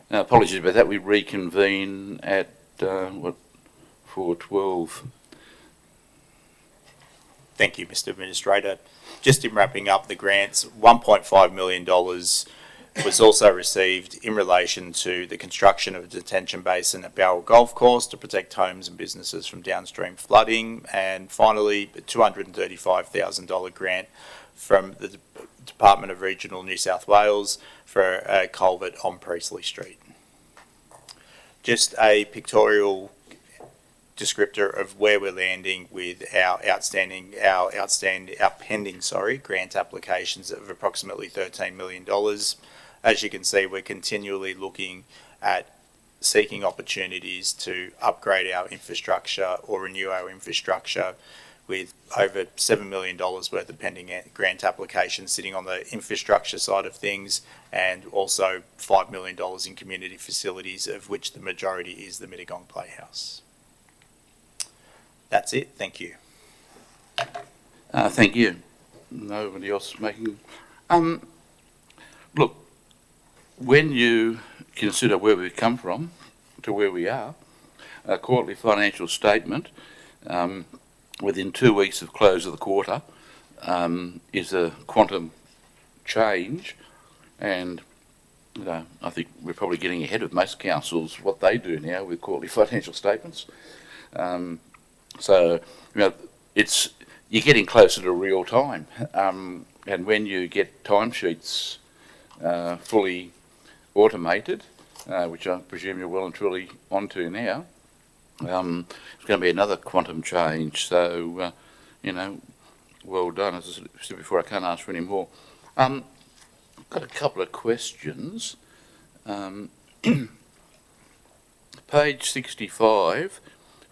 Apologies about that. We reconvene at 4:12. Thank you, Mr. Administrator. Just in wrapping up the grants, $1.5 million was also received in relation to the construction of a detention basin at Bowral Golf Course to protect homes and businesses from downstream flooding. And finally, a $235,000 grant from the Department of Regional New South Wales for a culvert on Priestley Street. Just a pictorial descriptor of where we're landing with our pending grant applications of approximately $13 million. As you can see, we're continually looking at seeking opportunities to upgrade our infrastructure or renew our infrastructure, with over $7 million worth of pending grant applications sitting on the infrastructure side of things, and also $5 million in community facilities, of which the majority is the Mittagong Playhouse. That's it. Thank you. Thank you. Nobody else making... Look, when you consider where we've come from to where we are, a quarterly financial statement within 2 weeks of close of the quarter is a quantum change, and I think we're probably getting ahead of most councils what they do now with quarterly financial statements. So you're getting closer to real time, and when you get timesheets fully automated, which I presume you're well and truly onto now, it's going to be another quantum change. So, well done. As I said before, I can't ask for any more. I've got a couple of questions. Page 65,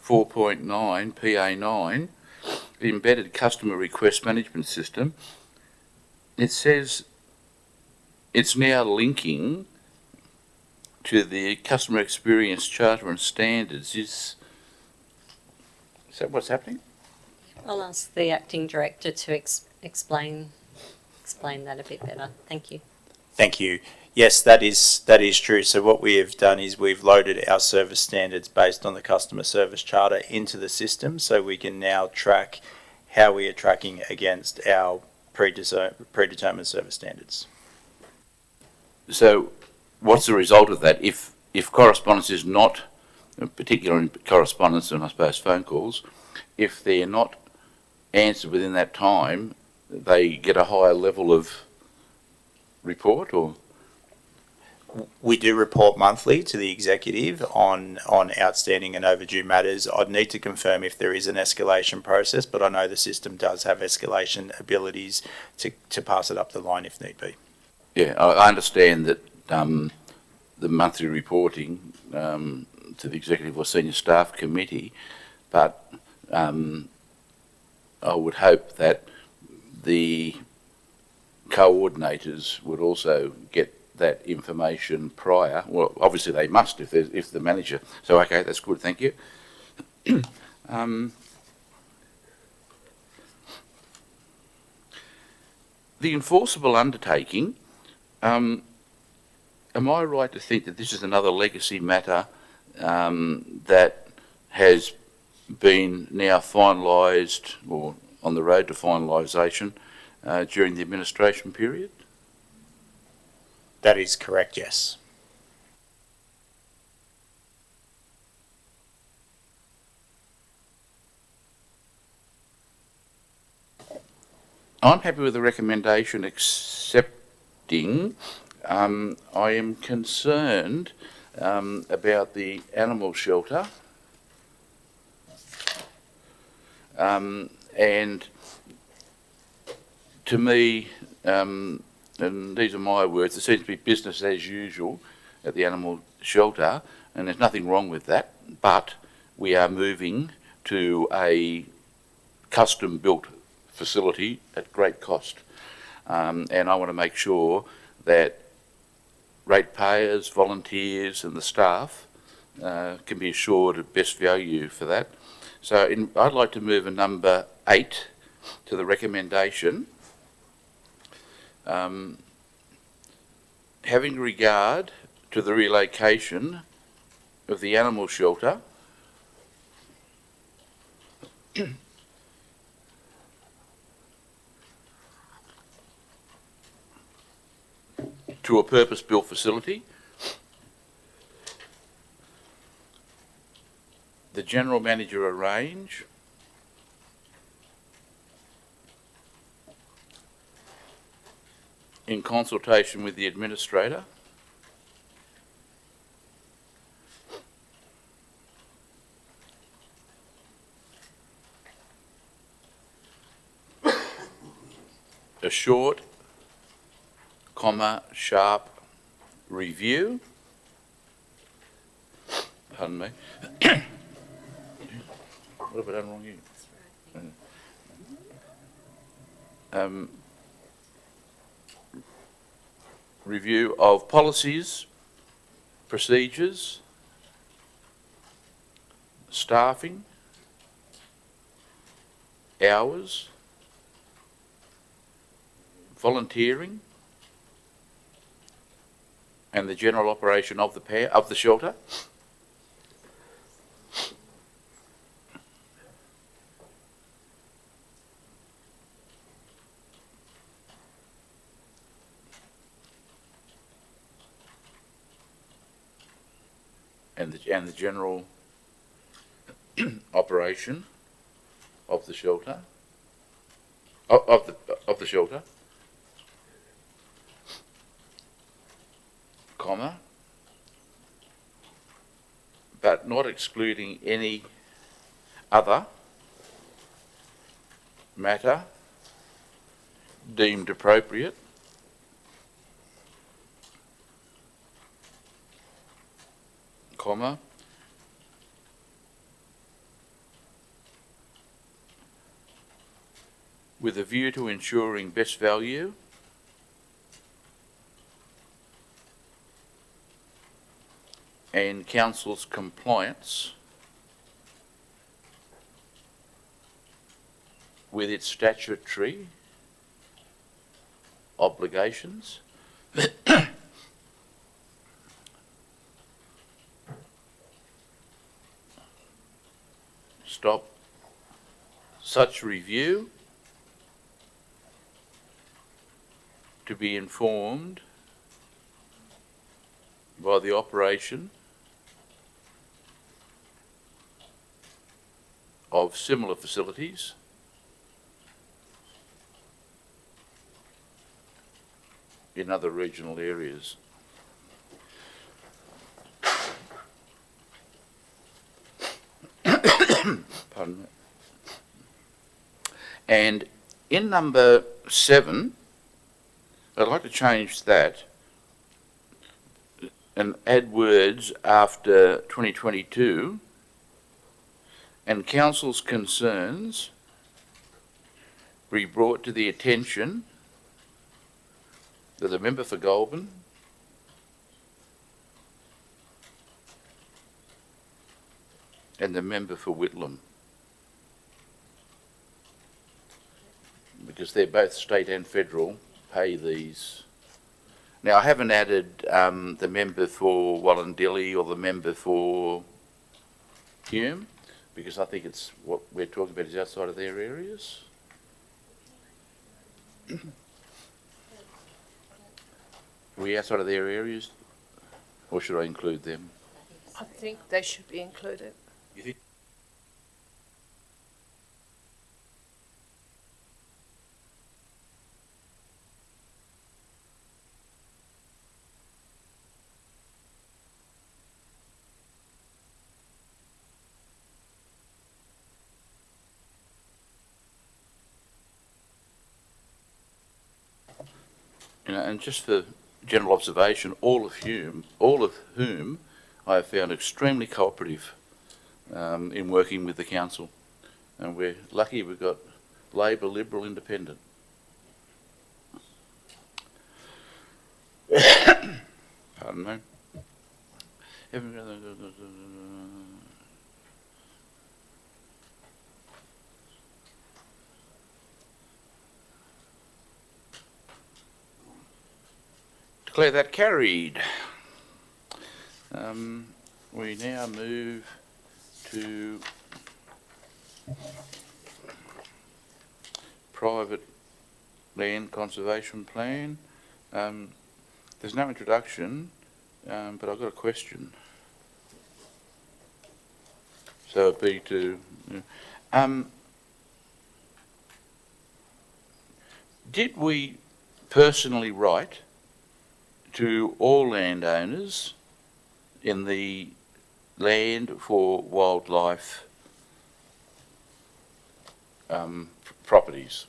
4.9, PA9, the Embedded Customer Request Management System. It says it's now linking to the Customer Experience Charter and Standards. Is that what's happening? I'll ask the Acting Director to explain that a bit better. Thank you. Thank you. Yes, that is true. So what we have done is we've loaded our service standards based on the Customer Service Charter into the system, so we can now track how we are tracking against our predetermined service standards. So what's the result of that? If correspondence is not, particularly in correspondence and I suppose phone calls, if they're not answered within that time, they get a higher level of report? Or we do report monthly to the executive on outstanding and overdue matters. I'd need to confirm if there is an escalation process, but I know the system does have escalation abilities to pass it up the line if need be. Yeah, I understand that the monthly reporting to the executive or senior staff committee, but I would hope that the coordinators would also get that information prior. Well, obviously they must if the manager. So okay, that's good. Thank you. The enforceable undertaking. Am I right to think that this is another legacy matter that has been now finalised or on the road to finalisation during the administration period? That is correct, yes. I'm happy with the recommendation accepting. I am concerned about the animal shelter, and to me, and these are my words, it seems to be business as usual at the animal shelter, and there's nothing wrong with that, but we are moving to a custom-built facility at great cost, and I want to make sure that ratepayers, volunteers and the staff can be assured of best value for that. So I'd like to move a number 8 to the recommendation. Having regard to the relocation of the animal shelter to a purpose-built facility. The General Manager arrange in consultation with the Administrator a short, sharp review. Pardon me. What have I done wrong here? Review of policies, procedures, staffing, hours, volunteering, and the general operation of the shelter. And the general operation of the shelter, of the shelter, comma, but not excluding any other matter deemed appropriate comma, with a view to ensuring best value and Council's compliance with its statutory obligations. Stop. Such review to be informed by the operation of similar facilities in other regional areas. Pardon me. And in number 7, I'd like to change that and add words after 2022 and Council's concerns be brought to the attention of the member for Goulburn and the member for Whitlam, because they're both state and federal pay these. Now, I haven't added the member for Wallandilly or the member for Hume, because I think it's what we're talking about is outside of their areas. Are we outside of their areas, or should I include them? I think they should be included. You think? You know, and just for general observation, all of whom I have found extremely cooperative in working with the council, and we're lucky we've got Labor, Liberal, Independent. Pardon me. Declare that carried. We now move to private land conservation plan. There's no introduction, but I've got a question. So it'd be to, did we personally write to all landowners in the land for wildlife properties?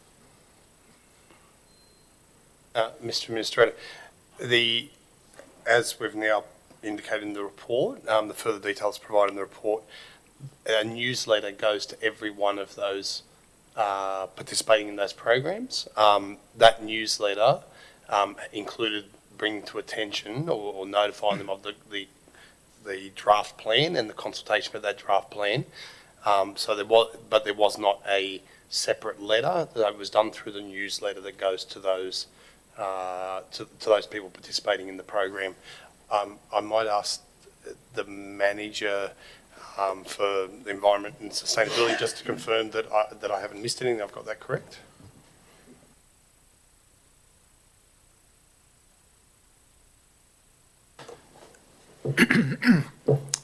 Mr Administrator, as we've now indicated in the report, the further details provided in the report, a newsletter goes to every one of those participating in those programs. That newsletter included bringing to attention or notifying them of the draft plan and the consultation of that draft plan. So there was not a separate letter that was done through the newsletter that goes to those to those people participating in the program. I might ask the manager for the environment and sustainability just to confirm that I haven't missed anything. I've got that correct. Beg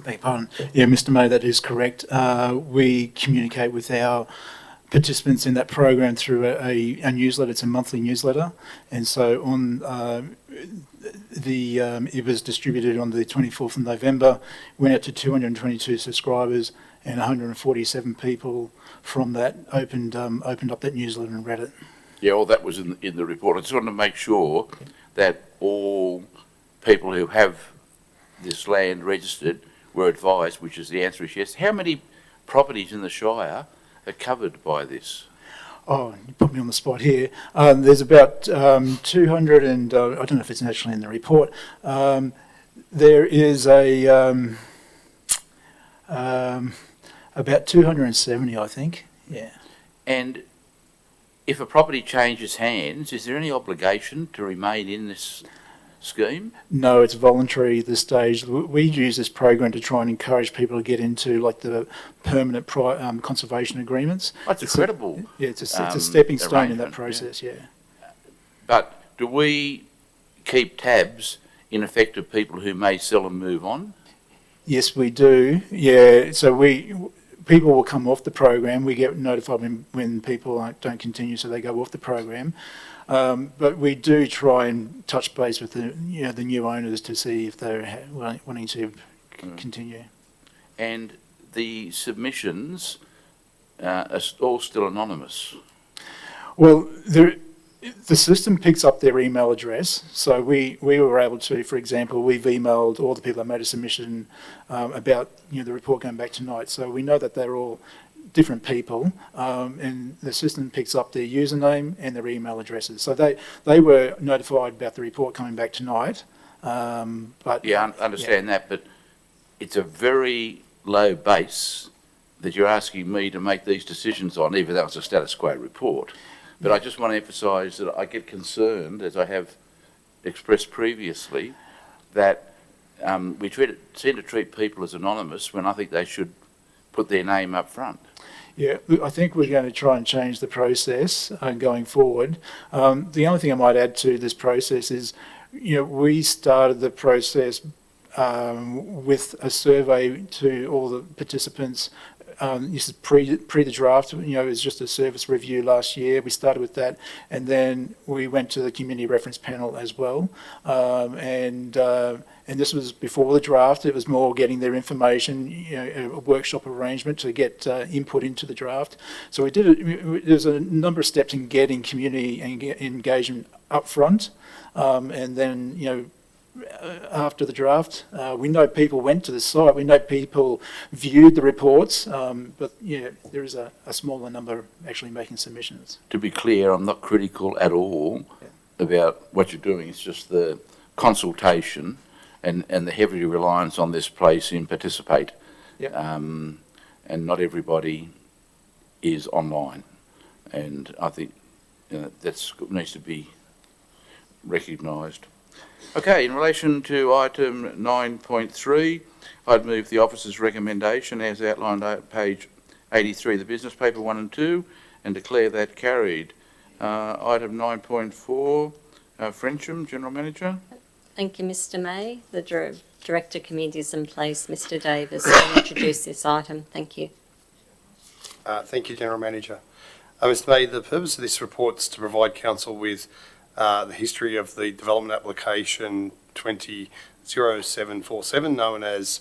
your pardon. Yeah, Mr. May, that is correct. We communicate with our participants in that program through a newsletter. It's a monthly newsletter, and so on it was distributed on the 24th of November. Went out to 222 subscribers, and 147 people from that opened up that newsletter and read it. Yeah, all that was in the report. I just wanted to make sure that all people who have this land registered were advised, which is the answer is yes. How many properties in the Shire are covered by this? Oh, you put me on the spot here. There's about 200 and, I don't know if it's actually in the report. There is about 270, I think, yeah. And if a property changes hands, is there any obligation to remain in this scheme? No, it's voluntary at this stage. We use this program to try and encourage people to get into like the permanent conservation agreements. That's incredible. Yeah, it's a stepping stone in that arrangement, process, yeah. But do we keep tabs in effect of people who may sell and move on? Yes, we do. Yeah, so people will come off the program. We get notified when people don't continue, so they go off the program. But we do try and touch base with the new owners to see if they're wanting to continue. And the submissions are all still anonymous. Well, the system picks up their email address, so we were able to, for example, we've emailed all the people that made a submission about the report going back tonight. So we know that they're all different people, and the system picks up their username and their email addresses. So they were notified about the report coming back tonight. But Yeah, I understand that, but it's a very low base that you're asking me to make these decisions on, even though it's a status quo report. But I just want to emphasise that I get concerned, as I have expressed previously, that we seem to treat people as anonymous when I think they should put their name up front. Yeah, I think we're going to try and change the process going forward. The only thing I might add to this process is, we started the process with a survey to all the participants. This is pre the draft. It was just a service review last year. We started with that, and then we went to the community reference panel as well. And this was before the draft. It was more getting their information, a workshop arrangement to get input into the draft. So we did it. There's a number of steps in getting community engagement up front, and then after the draft, we know people went to the site. We know people viewed the reports, but there is a smaller number actually making submissions. To be clear, I'm not critical at all about what you're doing. It's just the consultation and the heavy reliance on this place in Participate. Yep. And not everybody is online. And I think that needs to be recognised. Okay, in relation to item 9.3, I'd move the officer's recommendation as outlined at page 83 of the business paper 1 and 2 and declare that carried. Item 9.4, Frensham, General Manager. Thank you, Mr May. The Director Committee is in place. Mr Davis will introduce this item. Thank you. Thank you, General Manager. Mr May, the purpose of this report is to provide Council with the history of the development application 200747, known as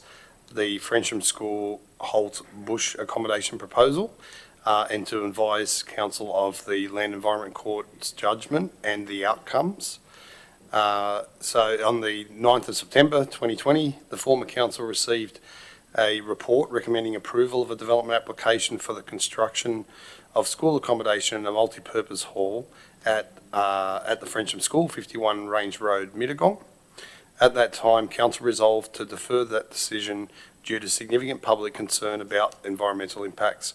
the Frensham School Holt Bush Accommodation Proposal, and to advise Council of the Land Environment Court's judgment and the outcomes. So on the 9th of September 2020, the former Council received a report recommending approval of a development application for the construction of school accommodation and a multi-purpose hall at the Frensham School, 51 Range Road, Mittagong. At that time, Council resolved to defer that decision due to significant public concern about environmental impacts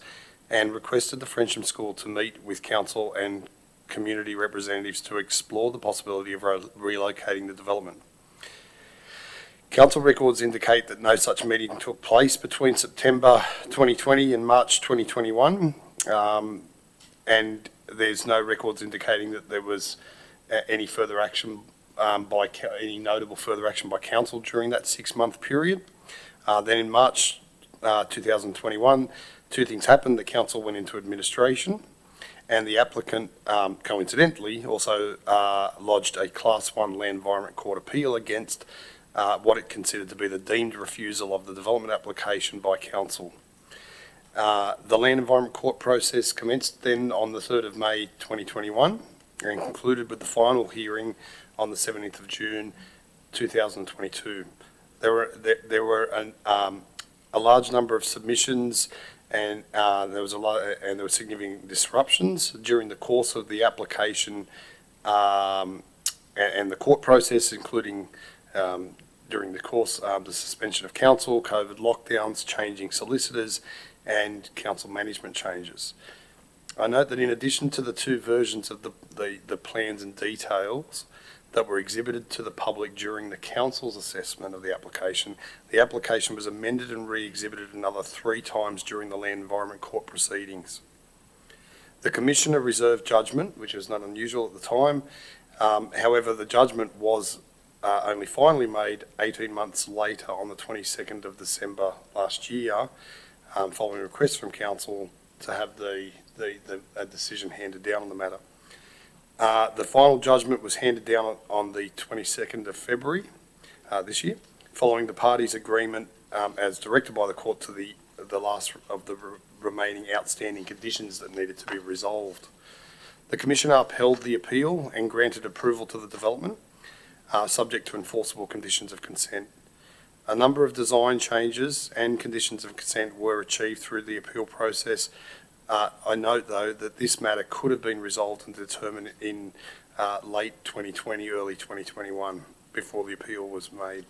and requested the Frensham School to meet with Council and community representatives to explore the possibility of relocating the development. Council records indicate that no such meeting took place between September 2020 and March 2021, and there's no records indicating that there was any further action any notable further action by Council during that 6-month period. Then in March 2021, two things happened. The Council went into administration, and the applicant, coincidentally, also lodged a Class 1 Land Environment Court appeal against what it considered to be the deemed refusal of the development application by Council. The Land Environment Court process commenced then on the 3rd of May 2021 and concluded with the final hearing on the 17th of June 2022. There were a large number of submissions, and there were significant disruptions during the course of the application and the court process, including during the course of the suspension of Council, COVID lockdowns, changing solicitors, and Council management changes. I note that in addition to the two versions of the plans and details that were exhibited to the public during the Council's assessment of the application was amended and re-exhibited another 3 times during the Land Environment Court proceedings. The Commissioner reserved judgment, which was not unusual at the time. However, the judgment was only finally made 18 months later on the 22nd of December last year, following a request from Council to have a decision handed down on the matter. The final judgment was handed down on the 22nd of February this year, following the parties' agreement as directed by the court to the last of the remaining outstanding conditions that needed to be resolved. The Commissioner upheld the appeal and granted approval to the development, subject to enforceable conditions of consent. A number of design changes and conditions of consent were achieved through the appeal process. I note, though, that this matter could have been resolved and determined in late 2020, early 2021, before the appeal was made.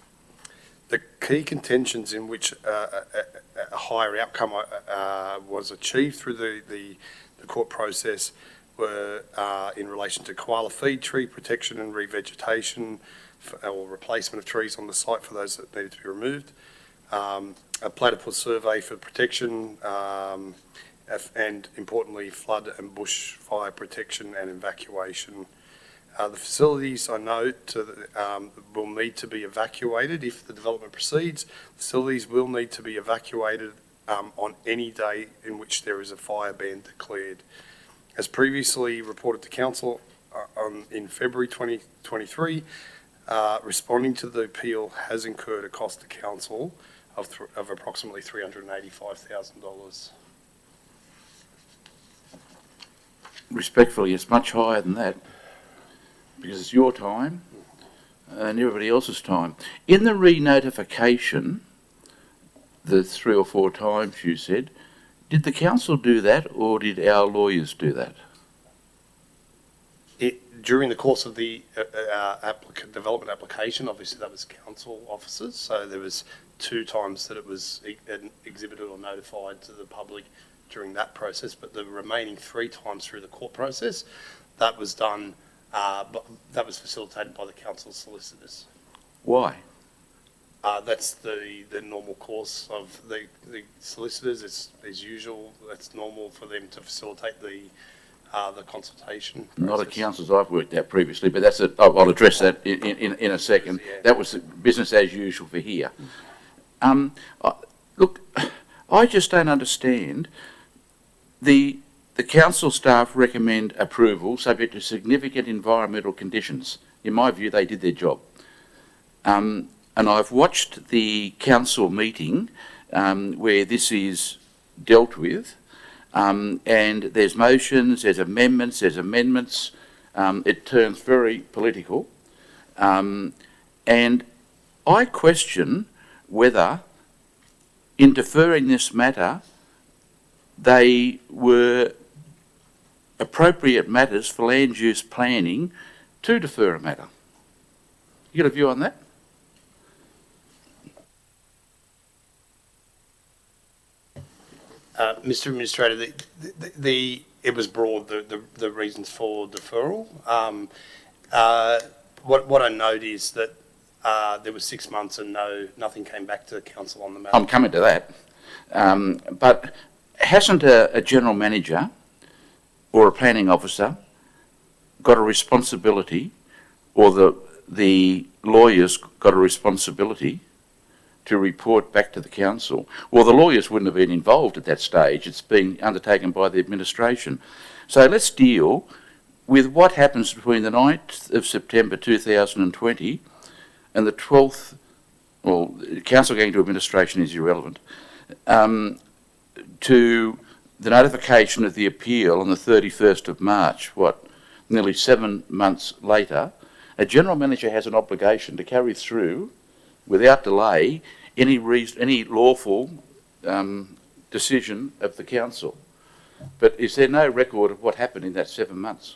The key contentions in which a higher outcome was achieved through the court process were in relation to koala feed, tree protection and revegetation, or replacement of trees on the site for those that needed to be removed, a platypus survey for protection, and importantly, flood and bushfire protection and evacuation. The facilities, I note, will need to be evacuated if the development proceeds. Facilities will need to be evacuated on any day in which there is a fire ban declared. As previously reported to Council in February 2023, responding to the appeal has incurred a cost to Council of approximately $385,000. Respectfully, it's much higher than that because it's your time and everybody else's time. In the re-notification, the 3 or 4 times you said, did the Council do that or did our lawyers do that? During the course of the development application, obviously that was Council officers, so there was 2 times that it was exhibited or notified to the public during that process, but the remaining 3 times through the court process, that was done but that was facilitated by the council's solicitors. Why? That's the normal course of the solicitors. It's as usual. That's normal for them to facilitate the consultation Not at process. councils I've worked at previously, but that's it. I'll address that in a second. Yeah. That was business as usual for here. Look, I just don't understand. The council staff recommend approval subject to significant environmental conditions. In my view, they did their job. And I've watched the council meeting where this is dealt with, and there's motions, there's amendments. It turns very political. And I question whether, in deferring this matter, they were appropriate matters for land use planning to defer a matter. You got a view on that? Mr. Administrator, it was broad, the reasons for deferral. What I note is that there was 6 months and nothing came back to the council on the matter. I'm coming to that. But hasn't a general manager or a planning officer got a responsibility, or the lawyers got a responsibility to report back to the council? Well, the lawyers wouldn't have been involved at that stage. It's been undertaken by the administration. So let's deal with what happens between the 9th of September 2020 and the 12th, well, council going to administration is irrelevant, to the notification of the appeal on the 31st of March, nearly 7 months later. A general manager has an obligation to carry through, without delay, any lawful decision of the council. But is there no record of what happened in that 7 months?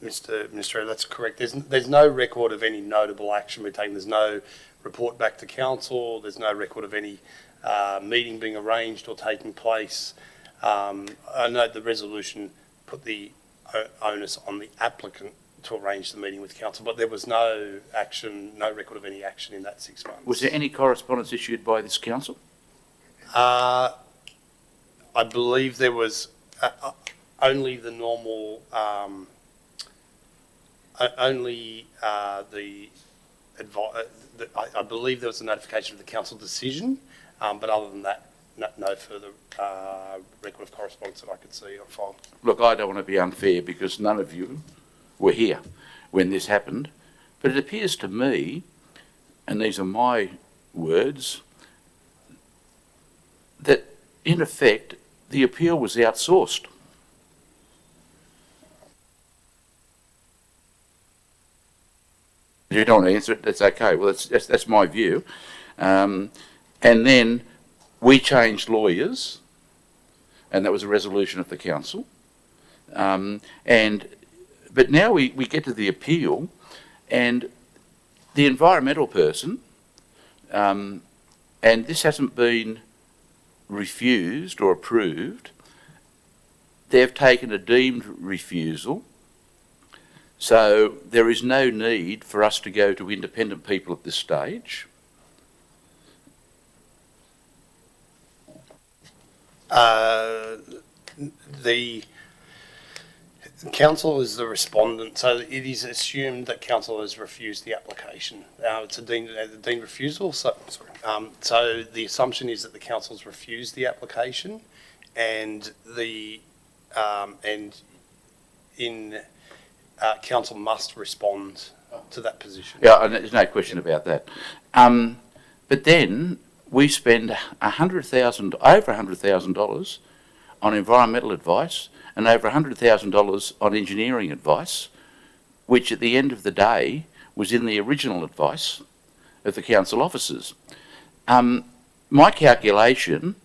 Mr. Administrator, that's correct. There's no record of any notable action being taken. There's no report back to council. There's no record of any meeting being arranged or taking place. I know the resolution put the onus on the applicant to arrange the meeting with council, but there was no action, no record of any action in that 6 months. Was there any correspondence issued by this council? I believe there was only the normal, I believe there was a notification of the council decision, but other than that, no further record of correspondence that I could see on file. Look, I don't want to be unfair because none of you were here when this happened, but it appears to me, and these are my words, that in effect the appeal was outsourced. If you don't want to answer it, that's okay. Well, that's my view. And then we changed lawyers, and that was a resolution of the council. But now we get to the appeal, and the environmental person, and this hasn't been refused or approved, they've taken a deemed refusal. So there is no need for us to go to independent people at this stage. The council is the respondent, so it is assumed that council has refused the application. It's a deemed refusal, so the assumption is that the council's refused the application, and council must respond to that position. Yeah, and there's no question about that. But then we spend over $100,000 on environmental advice and over $100,000 on engineering advice, which at the end of the day was in the original advice of the council officers. My calculation,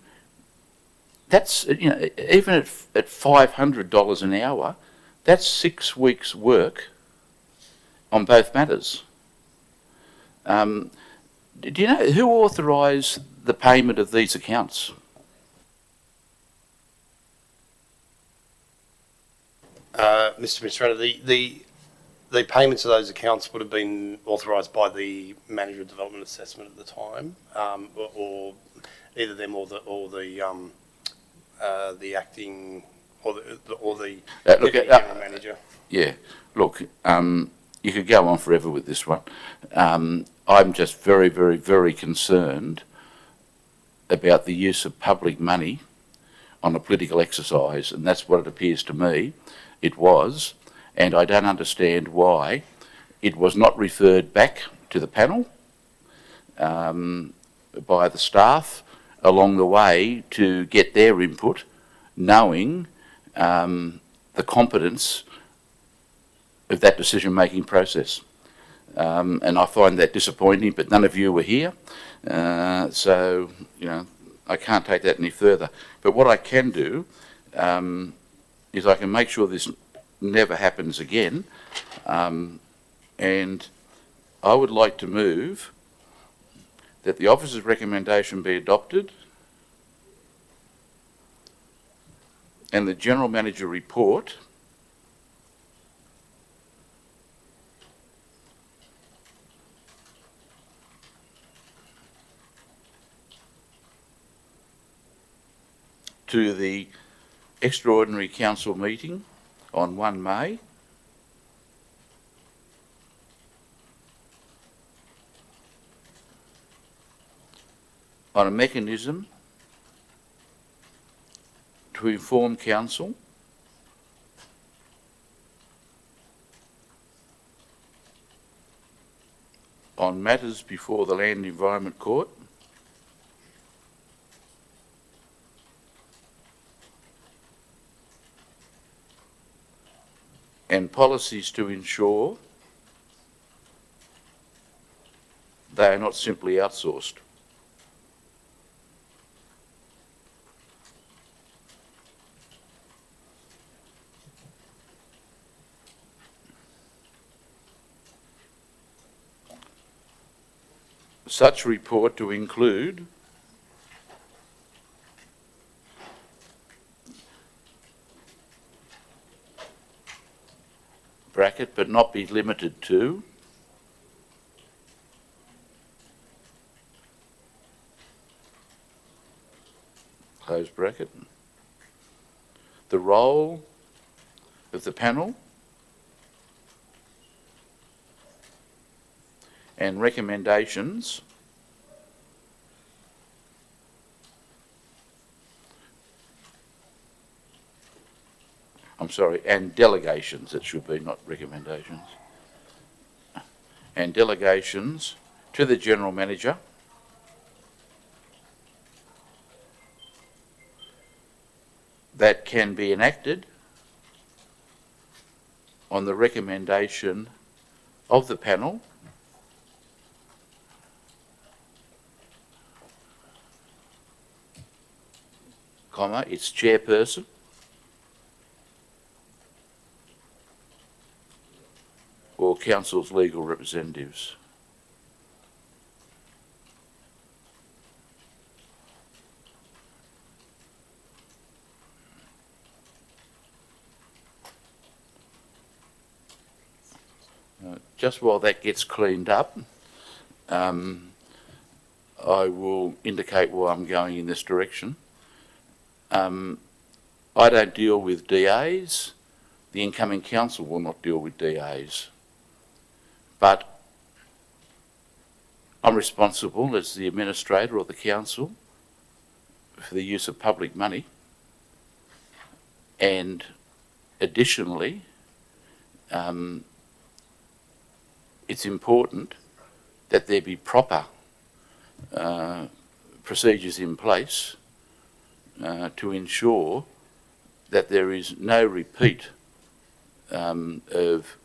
that's, even at $500 an hour, that's 6 weeks' work on both matters. Do you know who authorised the payment of these accounts? Mr Administrator, the payments of those accounts would have been authorised by the Manager of Development Assessment at the time, or either them or the acting or the Look, Deputy General Manager. Yeah, look, you could go on forever with this one. I'm just very, very, very concerned about the use of public money on a political exercise, and that's what it appears to me it was, and I don't understand why it was not referred back to the panel by the staff along the way to get their input, knowing the competence of that decision-making process. And I find that disappointing, but none of you were here, so, you know, I can't take that any further. But what I can do is I can make sure this never happens again, and I would like to move that the officer's recommendation be adopted and the General Manager report to the extraordinary council meeting on 1 May on a mechanism to inform council on matters before the Land and Environment Court and policies to ensure they are not simply outsourced. Such report to include bracket, but not be limited to close bracket, the role of the panel and recommendations and delegations, it should be, not recommendations, and delegations to the General Manager that can be enacted on the recommendation of the panel comma, its chairperson or council's legal representatives. Just while that gets cleaned up, I will indicate why I'm going in this direction. I don't deal with DAs. The incoming council will not deal with DAs. But I'm responsible as the administrator or the council for the use of public money. And additionally, it's important that there be proper procedures in place to ensure that there is no repeat of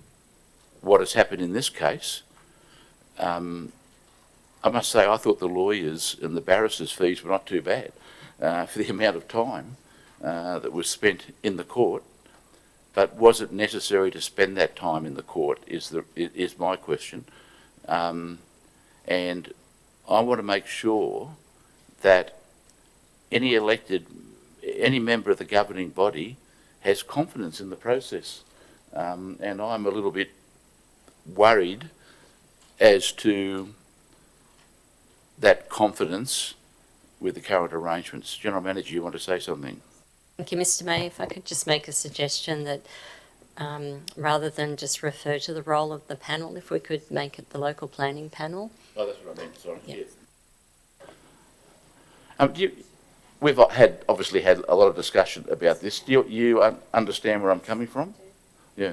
what has happened in this case. I must say I thought the lawyers and the barristers' fees were not too bad for the amount of time that was spent in the court. But was it necessary to spend that time in the court is my question. And I want to make sure that any member of the governing body has confidence in the process. And I'm a little bit worried as to that confidence with the current arrangements. General Manager, you want to say something? Thank you, Mr. May. If I could just make a suggestion that rather than just refer to the role of the panel, if we could make it the local planning panel. Oh, that's what I meant, sorry. Yeah. Yes. We've obviously had a lot of discussion about this. Do you understand where I'm coming from? Yeah.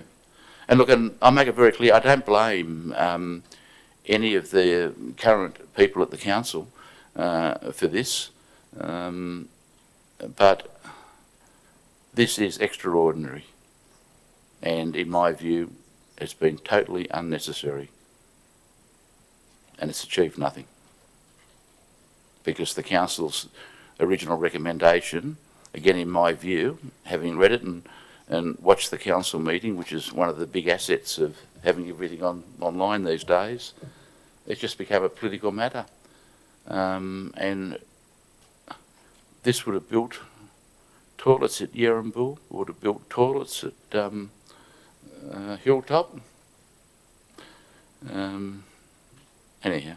And look, and I'll make it very clear, I don't blame any of the current people at the council for this, but this is extraordinary, and in my view, it's been totally unnecessary, and it's achieved nothing, because the council's original recommendation, again in my view, having read it and watched the council meeting, which is one of the big assets of having everything online these days, it just became a political matter. And this would have built toilets at Yerrambull, would have built toilets at Hilltop. Anyhow.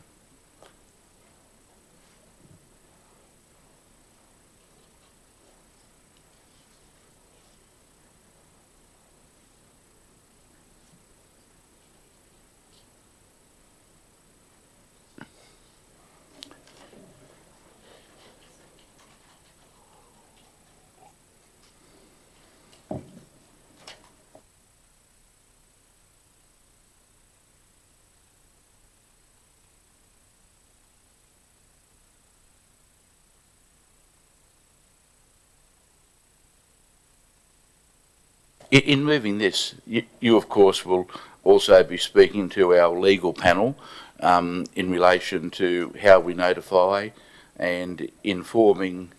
In moving this, you of course will also be speaking to our legal panel in relation to how we notify and informing,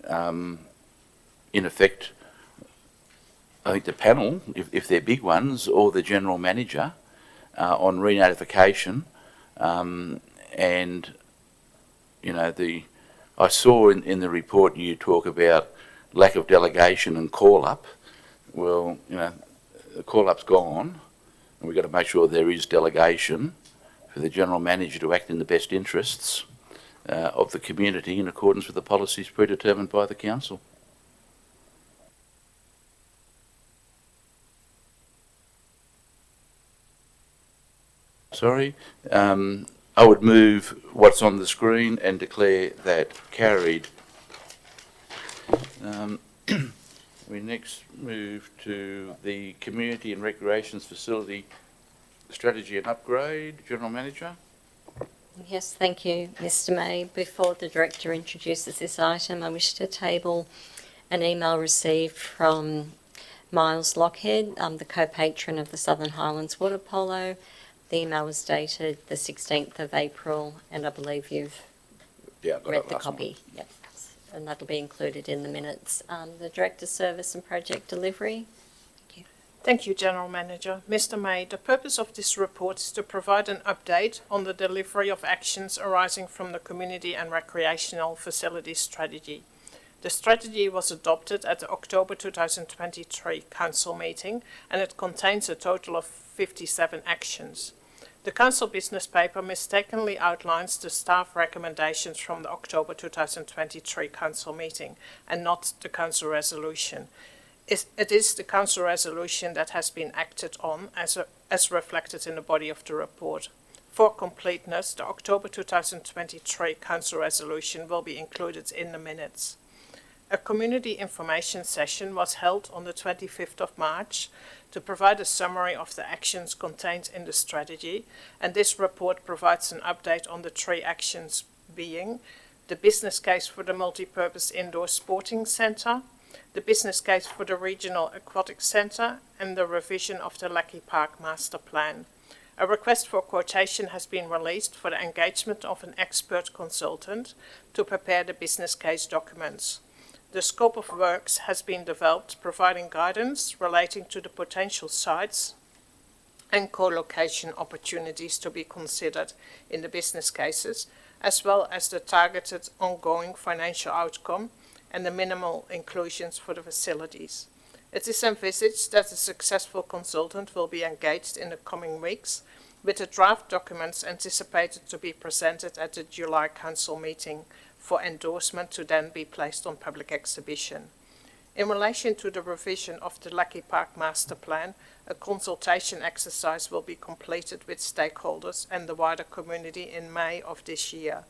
in effect, I think the panel, if they're big ones, or the General Manager on re-notification. And, you know, I saw in the report you talk about lack of delegation and call-up. Well, you know, the call-up's gone, and we've got to make sure there is delegation for the General Manager to act in the best interests of the community in accordance with the policies predetermined by the Council. Sorry, I would move what's on the screen and declare that carried. We next move to the Community and Recreations Facility Strategy and Upgrade. General Manager. Yes, thank you, Mr. May. Before the Director introduces this item, I wish to table an email received from Miles Lockhead, the co-patron of the Southern Highlands Water Polo. The email was dated the 16th of April, and I believe you've read the copy. Yep. And that'll be included in the minutes. The Director's Service and Project Delivery. Thank you. Thank you, General Manager. Mr. May, the purpose of this report is to provide an update on the delivery of actions arising from the Community and Recreational Facilities Strategy. The strategy was adopted at the October 2023 Council meeting, and it contains a total of 57 actions. The Council business paper mistakenly outlines the staff recommendations from the October 2023 Council meeting and not the Council resolution. It is the Council resolution that has been acted on as reflected in the body of the report. For completeness, the October 2023 Council resolution will be included in the minutes. A community information session was held on the 25th of March to provide a summary of the actions contained in the strategy, and this report provides an update on the 3 actions being the business case for the multi-purpose indoor sporting centre, the business case for the regional aquatic centre, and the revision of the Lackey Park master plan. A request for quotation has been released for the engagement of an expert consultant to prepare the business case documents. The scope of works has been developed, providing guidance relating to the potential sites and co-location opportunities to be considered in the business cases, as well as the targeted ongoing financial outcome and the minimal inclusions for the facilities. It is envisaged that a successful consultant will be engaged in the coming weeks, with the draft documents anticipated to be presented at the July Council meeting for endorsement to then be placed on public exhibition. In relation to the revision of the Lucky Park Master Plan, a consultation exercise will be completed with stakeholders and the wider community in May of this year.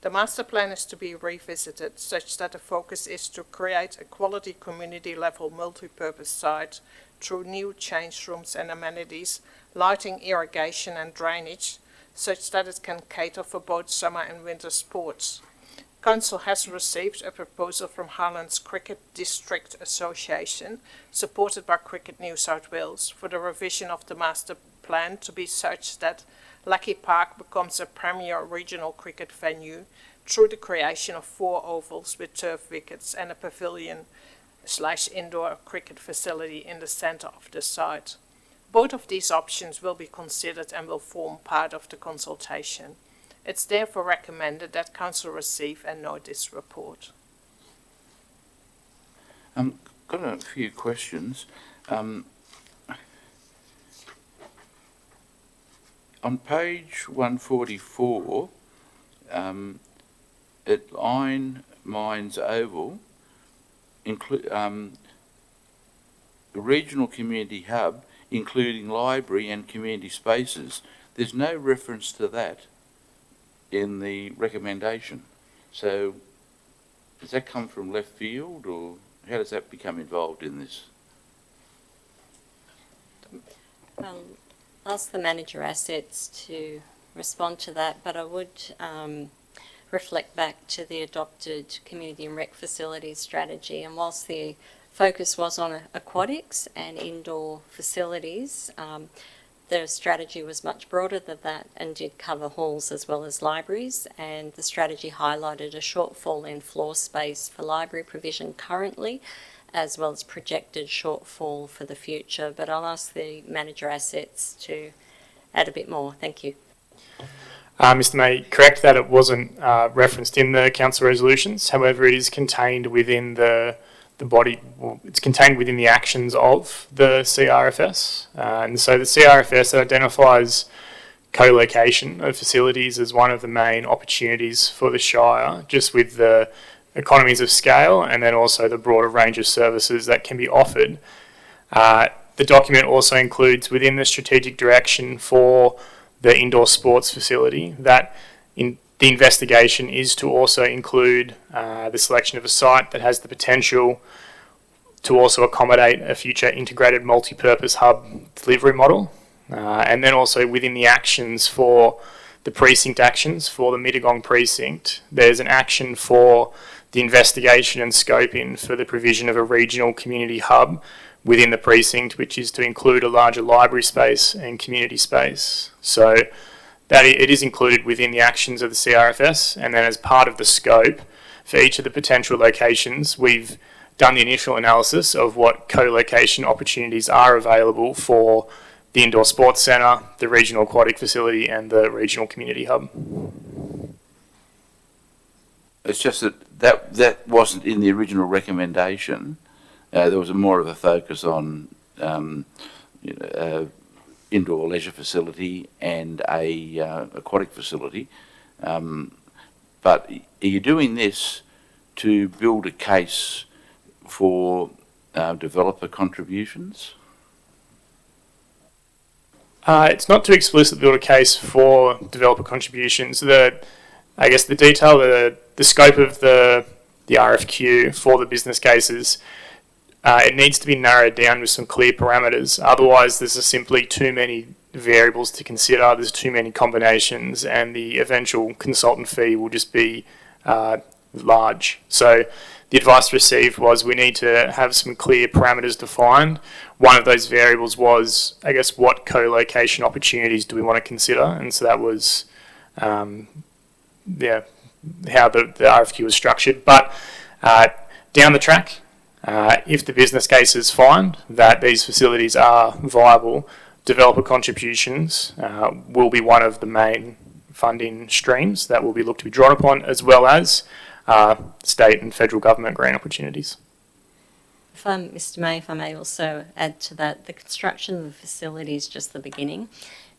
The master plan is to be revisited such that the focus is to create a quality community-level multi-purpose site through new change rooms and amenities, lighting, irrigation and drainage, such that it can cater for both summer and winter sports. Council has received a proposal from Highlands Cricket District Association, supported by Cricket New South Wales, for the revision of the master plan to be such that Lucky Park becomes a premier regional cricket venue through the creation of 4 ovals with turf wickets and a pavilion/indoor cricket facility in the centre of the site. Both of these options will be considered and will form part of the consultation. It's therefore recommended that Council receive and note this report. Got a few questions. On page 144, at Iron Mines Oval, the regional community hub, including library and community spaces. There's no reference to that in the recommendation. So does that come from left field, or how does that become involved in this? I'll ask the manager assets to respond to that, but I would reflect back to the adopted community and rec facilities strategy, and whilst the focus was on aquatics and indoor facilities, the strategy was much broader than that and did cover halls as well as libraries, and the strategy highlighted a shortfall in floor space for library provision currently, as well as projected shortfall for the future. But I'll ask the manager assets to add a bit more. Thank you. Mr. May, correct that it wasn't referenced in the council resolutions. However, it is contained within the body, well, it's contained within the actions of the CRFS. And so the CRFS identifies co-location of facilities as one of the main opportunities for the Shire, just with the economies of scale and then also the broader range of services that can be offered. The document also includes within the strategic direction for the indoor sports facility that the investigation is to also include the selection of a site that has the potential to also accommodate a future integrated multi-purpose hub delivery model. And then also within the actions for the precinct actions for the Mittagong precinct, there's an action for the investigation and scoping for the provision of a regional community hub within the precinct, which is to include a larger library space and community space. So that it is included within the actions of the CRFS, and then as part of the scope for each of the potential locations, we've done the initial analysis of what co-location opportunities are available for the indoor sports centre, the regional aquatic facility and the regional community hub. It's just that wasn't in the original recommendation. There was more of a focus on indoor leisure facility and a aquatic facility. But are you doing this to build a case for developer contributions? It's not to explicitly build a case for developer contributions. I guess the detail, the scope of the RFQ for the business cases, it needs to be narrowed down with some clear parameters. Otherwise, there's just simply too many variables to consider. There's too many combinations, and the eventual consultant fee will just be large. So the advice received was we need to have some clear parameters defined. One of those variables was, I guess, what co-location opportunities do we want to consider? And so that was, how the RFQ was structured. But down the track, if the business cases find that these facilities are viable, developer contributions will be one of the main funding streams that will be looked to be drawn upon, as well as state and federal government grant opportunities. Mr. May, if I may also add to that, the construction of the facility is just the beginning.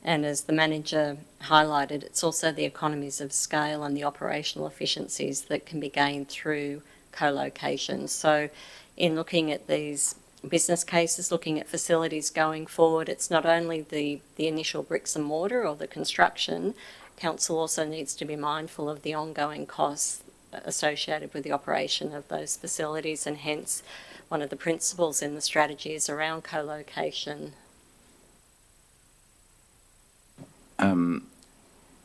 And as the manager highlighted, it's also the economies of scale and the operational efficiencies that can be gained through co-location. So in looking at these business cases, looking at facilities going forward, it's not only the initial bricks and mortar or the construction. Council also needs to be mindful of the ongoing costs associated with the operation of those facilities, and hence one of the principles in the strategy is around co-location.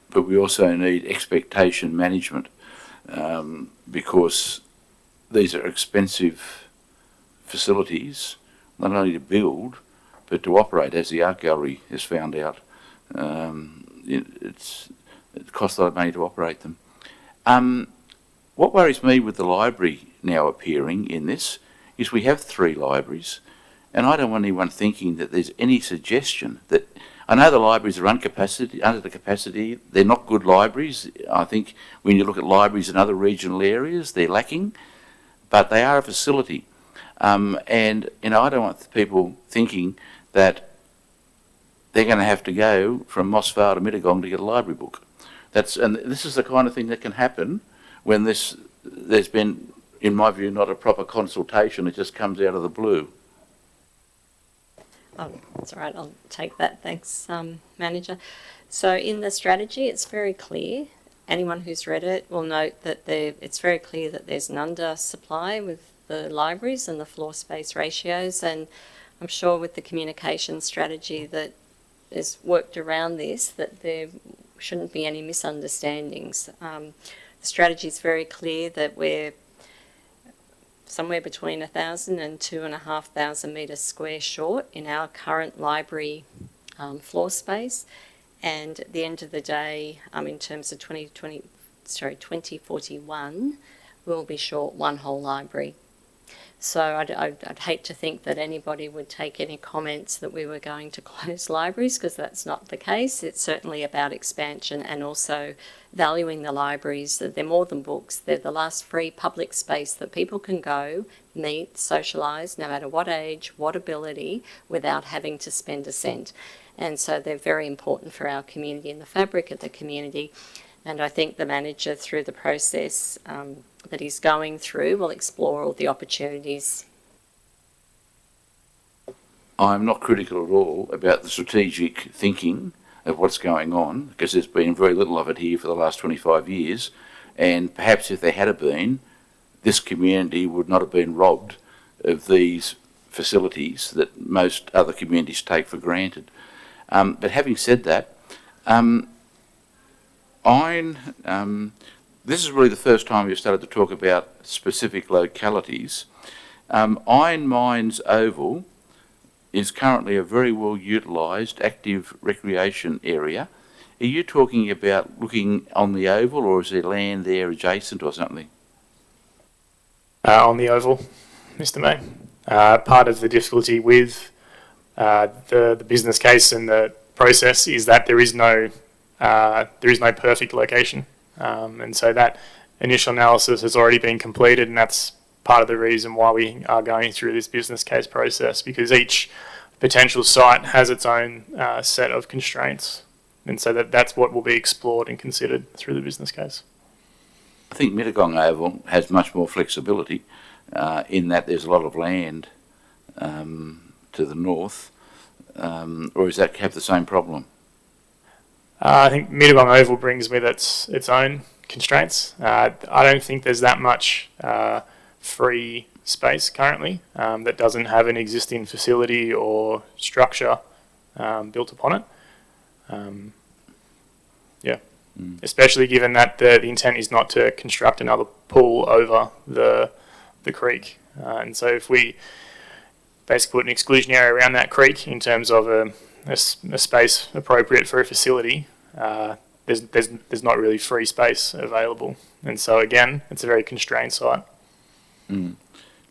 But we also need expectation management, because these are expensive facilities, not only to build, but to operate, as the art gallery has found out. It costs a lot of money to operate them. What worries me with the library now appearing in this is we have 3 libraries, and I don't want anyone thinking that there's any suggestion that, I know the libraries are under the capacity, they're not good libraries. I think when you look at libraries in other regional areas, they're lacking, but they are a facility. And I don't want people thinking that they're going to have to go from Moss Vale to Mittagong to get a library book. And this is the kind of thing that can happen when there's been, in my view, not a proper consultation. It just comes out of the blue. Oh, that's all right, I'll take that. Thanks, Manager. So in the strategy, it's very clear. Anyone who's read it will note that it's very clear that there's an undersupply with the libraries and the floor space ratios, and I'm sure with the communication strategy that is worked around this, that there shouldn't be any misunderstandings. The strategy is very clear that we're somewhere between 1,000 and 2,500 metres square short in our current library floor space, and at the end of the day, in terms of 2041, we'll be short one whole library. So I'd hate to think that anybody would take any comments that we were going to close libraries, because that's not the case. It's certainly about expansion and also valuing the libraries. That they're more than books. They're the last free public space that people can go, meet, socialise, no matter what age, what ability, without having to spend a cent. And so they're very important for our community and the fabric of the community. And I think the manager, through the process that he's going through, will explore all the opportunities. I'm not critical at all about the strategic thinking of what's going on, because there's been very little of it here for the last 25 years, and perhaps if there had been, this community would not have been robbed of these facilities that most other communities take for granted. But having said that, this is really the first time we've started to talk about specific localities. Iron Mines Oval is currently a very well utilised active recreation area. Are you talking about looking on the oval, or is there land there adjacent or something? On the oval, Mr. May. Part of the difficulty with the business case and the process is that there is no perfect location, and so that initial analysis has already been completed, and that's part of the reason why we are going through this business case process, because each potential site has its own set of constraints, and so that's what will be explored and considered through the business case. I think Mittagong Oval has much more flexibility in that there's a lot of land to the north, or does that have the same problem? I think Mittagong Oval brings with its own constraints. I don't think there's that much free space currently that doesn't have an existing facility or structure built upon it. Especially given that the intent is not to construct another pool over the creek. And so if we basically put an exclusion area around that creek in terms of a space appropriate for a facility, there's not really free space available. And so again, it's a very constrained site. Mm.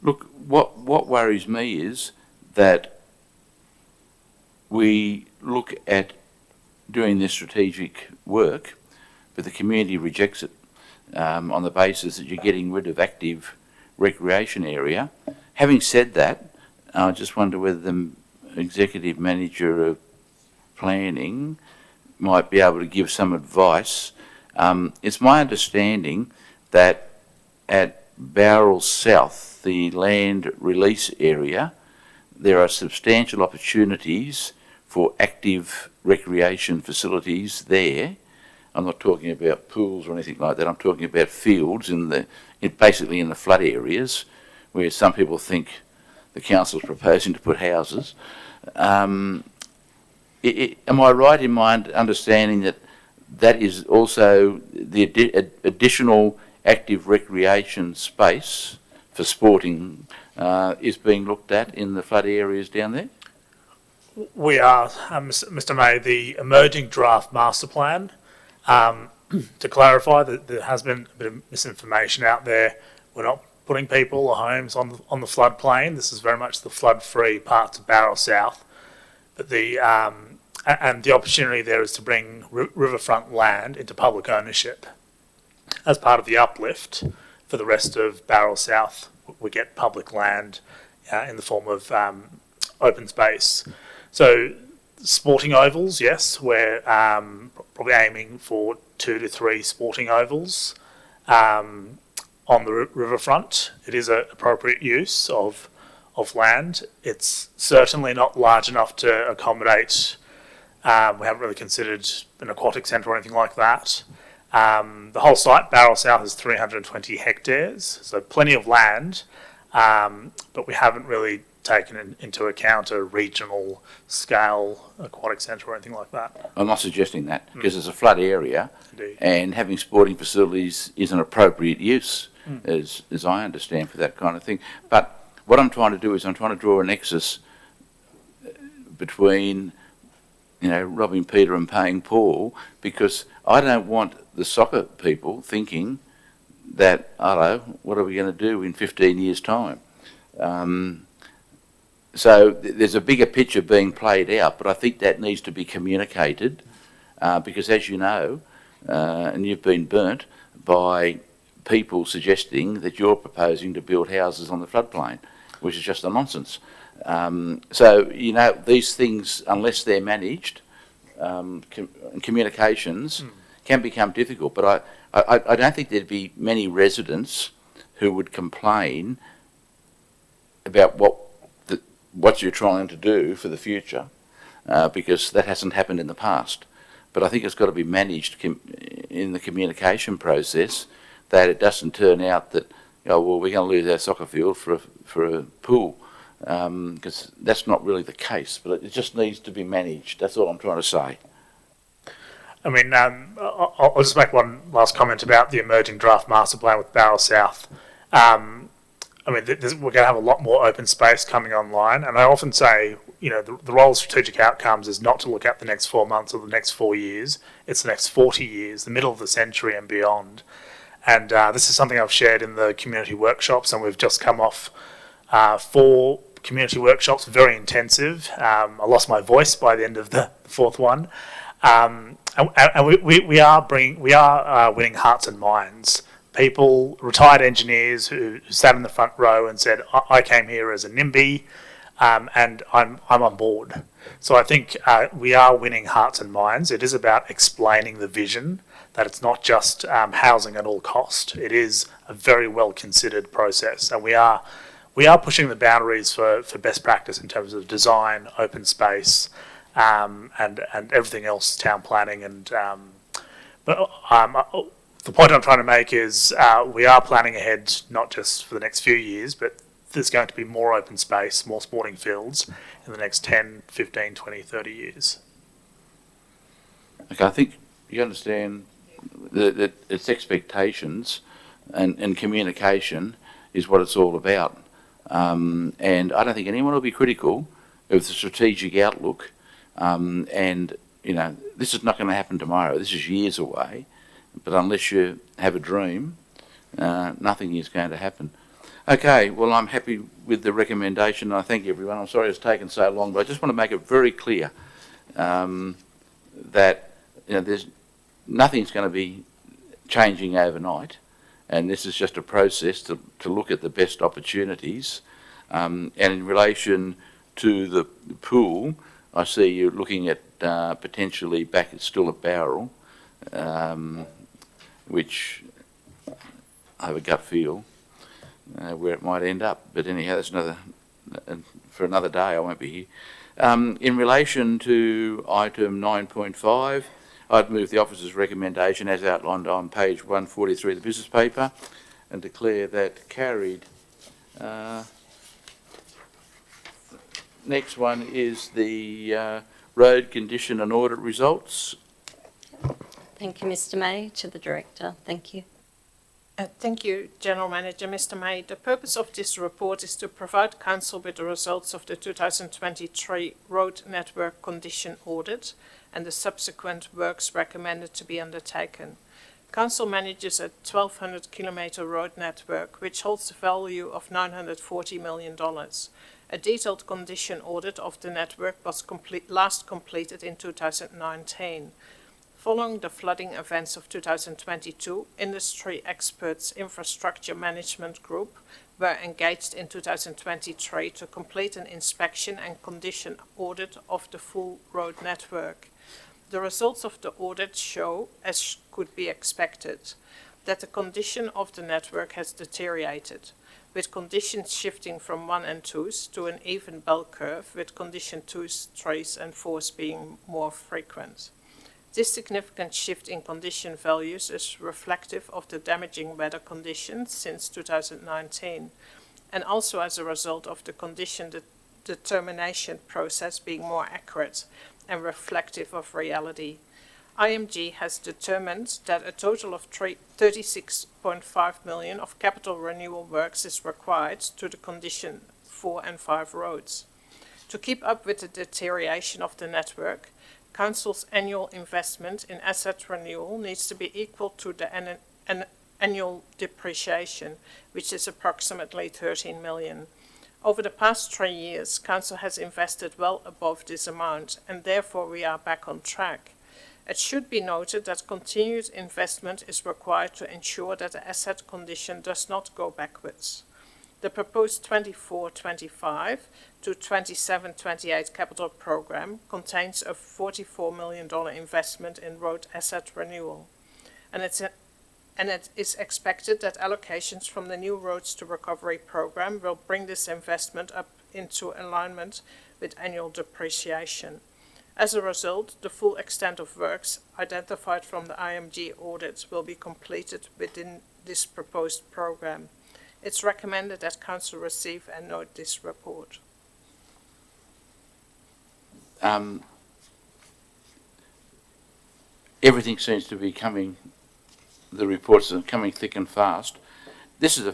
Look, what worries me is that we look at doing this strategic work, but the community rejects it on the basis that you're getting rid of active recreation area Having said that, I just wonder whether the executive manager of planning might be able to give some advice. It's my understanding that at Bowral South, the land release area, there are substantial opportunities for active recreation facilities there. I'm not talking about pools or anything like that. I'm talking about fields basically in the flood areas, where some people think the council's proposing to put houses. Am I right in my understanding that that is also the additional active recreation space for sporting is being looked at in the flood areas down there? We are, Mr May, the emerging draft master plan. To clarify that there has been a bit of misinformation out there. We're not putting people or homes on the floodplain. This is very much the flood-free parts of Bowral South. But and the opportunity there is to bring riverfront land into public ownership. As part of the uplift for the rest of Bowral South, we get public land in the form of open space. So sporting ovals, yes, we're probably aiming for 2 to 3 sporting ovals on the riverfront. It is an appropriate use of land. It's certainly not large enough to accommodate, we haven't really considered an aquatic centre or anything like that. The whole site, Bowral South, is 320 hectares, so plenty of land, but we haven't really taken into account a regional scale aquatic centre or anything like that. I'm not suggesting that, because it's a flood area, Indeed. and having sporting facilities is an appropriate use, as I understand, for that kind of thing. But what I'm trying to do is I'm trying to draw a nexus between, robbing Peter and paying Paul, because I don't want the soccer people thinking that, what are we going to do in 15 years' time? So there's a bigger picture being played out, but I think that needs to be communicated because, as you know, and you've been burnt by people suggesting that you're proposing to build houses on the floodplain, which is just a nonsense. So, these things, unless they're managed, communications can become difficult. But I don't think there'd be many residents who would complain about what you're trying to do for the future, because that hasn't happened in the past. But I think it's got to be managed in the communication process, that it doesn't turn out that, we're going to lose our soccer field for a pool, because that's not really the case. But it just needs to be managed. That's all I'm trying to say. I mean, I'll just make one last comment about the emerging draft master plan with Bowral South. We're going to have a lot more open space coming online, and I often say, the role of strategic outcomes is not to look at the next 4 months or the next 4 years. It's the next 40 years, the middle of the century and beyond. And this is something I've shared in the community workshops, and we've just come off 4 community workshops, very intensive. I lost my voice by the end of the 4th one. And we are winning hearts and minds. People, retired engineers who sat in the front row and said, I came here as a NIMBY, and I'm on board. So I think we are winning hearts and minds. It is about explaining the vision, that it's not just housing at all cost. It is a very well considered process, and we are pushing the boundaries for best practice in terms of design, open space, and everything else, town planning, and the point I'm trying to make is we are planning ahead, not just for the next few years, but there's going to be more open space, more sporting fields in the next 10, 15, 20, 30 years. Okay, I think you understand that it's expectations and communication is what it's all about. And I don't think anyone will be critical of the strategic outlook. And, this is not going to happen tomorrow. This is years away. But unless you have a dream, nothing is going to happen. Okay, well, I'm happy with the recommendation. I thank everyone. I'm sorry it's taken so long, but I just want to make it very clear that there's nothing's going to be changing overnight, and this is just a process to look at the best opportunities. And in relation to the pool, I see you're looking at potentially back at still at Bowral, which I have a gut feel where it might end up. But anyhow, that's for another day. I won't be here. In relation to item 9.5, I'd move the officer's recommendation as outlined on page 143 of the business paper and declare that carried. Next one is the road condition and audit results. Thank you, Mr. May. To the Director, thank you. Thank you, General Manager. Mr. May, the purpose of this report is to provide Council with the results of the 2023 road network condition audit and the subsequent works recommended to be undertaken. Council manages a 1,200 kilometre road network which holds the value of $940 million. A detailed condition audit of the network was last completed in 2019. Following the flooding events of 2022, industry experts Infrastructure Management Group were engaged in 2023 to complete an inspection and condition audit of the full road network. The results of the audit show, as could be expected, that the condition of the network has deteriorated, with conditions shifting from 1 and 2s to an even bell curve, with condition 2s, 3s and 4s being more frequent. This significant shift in condition values is reflective of the damaging weather conditions since 2019, and also as a result of the condition determination process being more accurate and reflective of reality. IMG has determined that a total of $36.5 million of capital renewal works is required to the condition 4 and 5 roads. To keep up with the deterioration of the network, Council's annual investment in asset renewal needs to be equal to the annual depreciation, which is approximately $13 million. Over the past 3 years, Council has invested well above this amount, and therefore we are back on track. It should be noted that continued investment is required to ensure that the asset condition does not go backwards. The proposed 24-25 to 27-28 capital program contains a $44 million investment in road asset renewal, and it is expected that allocations from the New Roads to Recovery program will bring this investment up into alignment with annual depreciation. As a result, the full extent of works identified from the IMG audits will be completed within this proposed program. It's recommended that Council receive and note this report. Everything seems to be coming, the reports are coming thick and fast. This is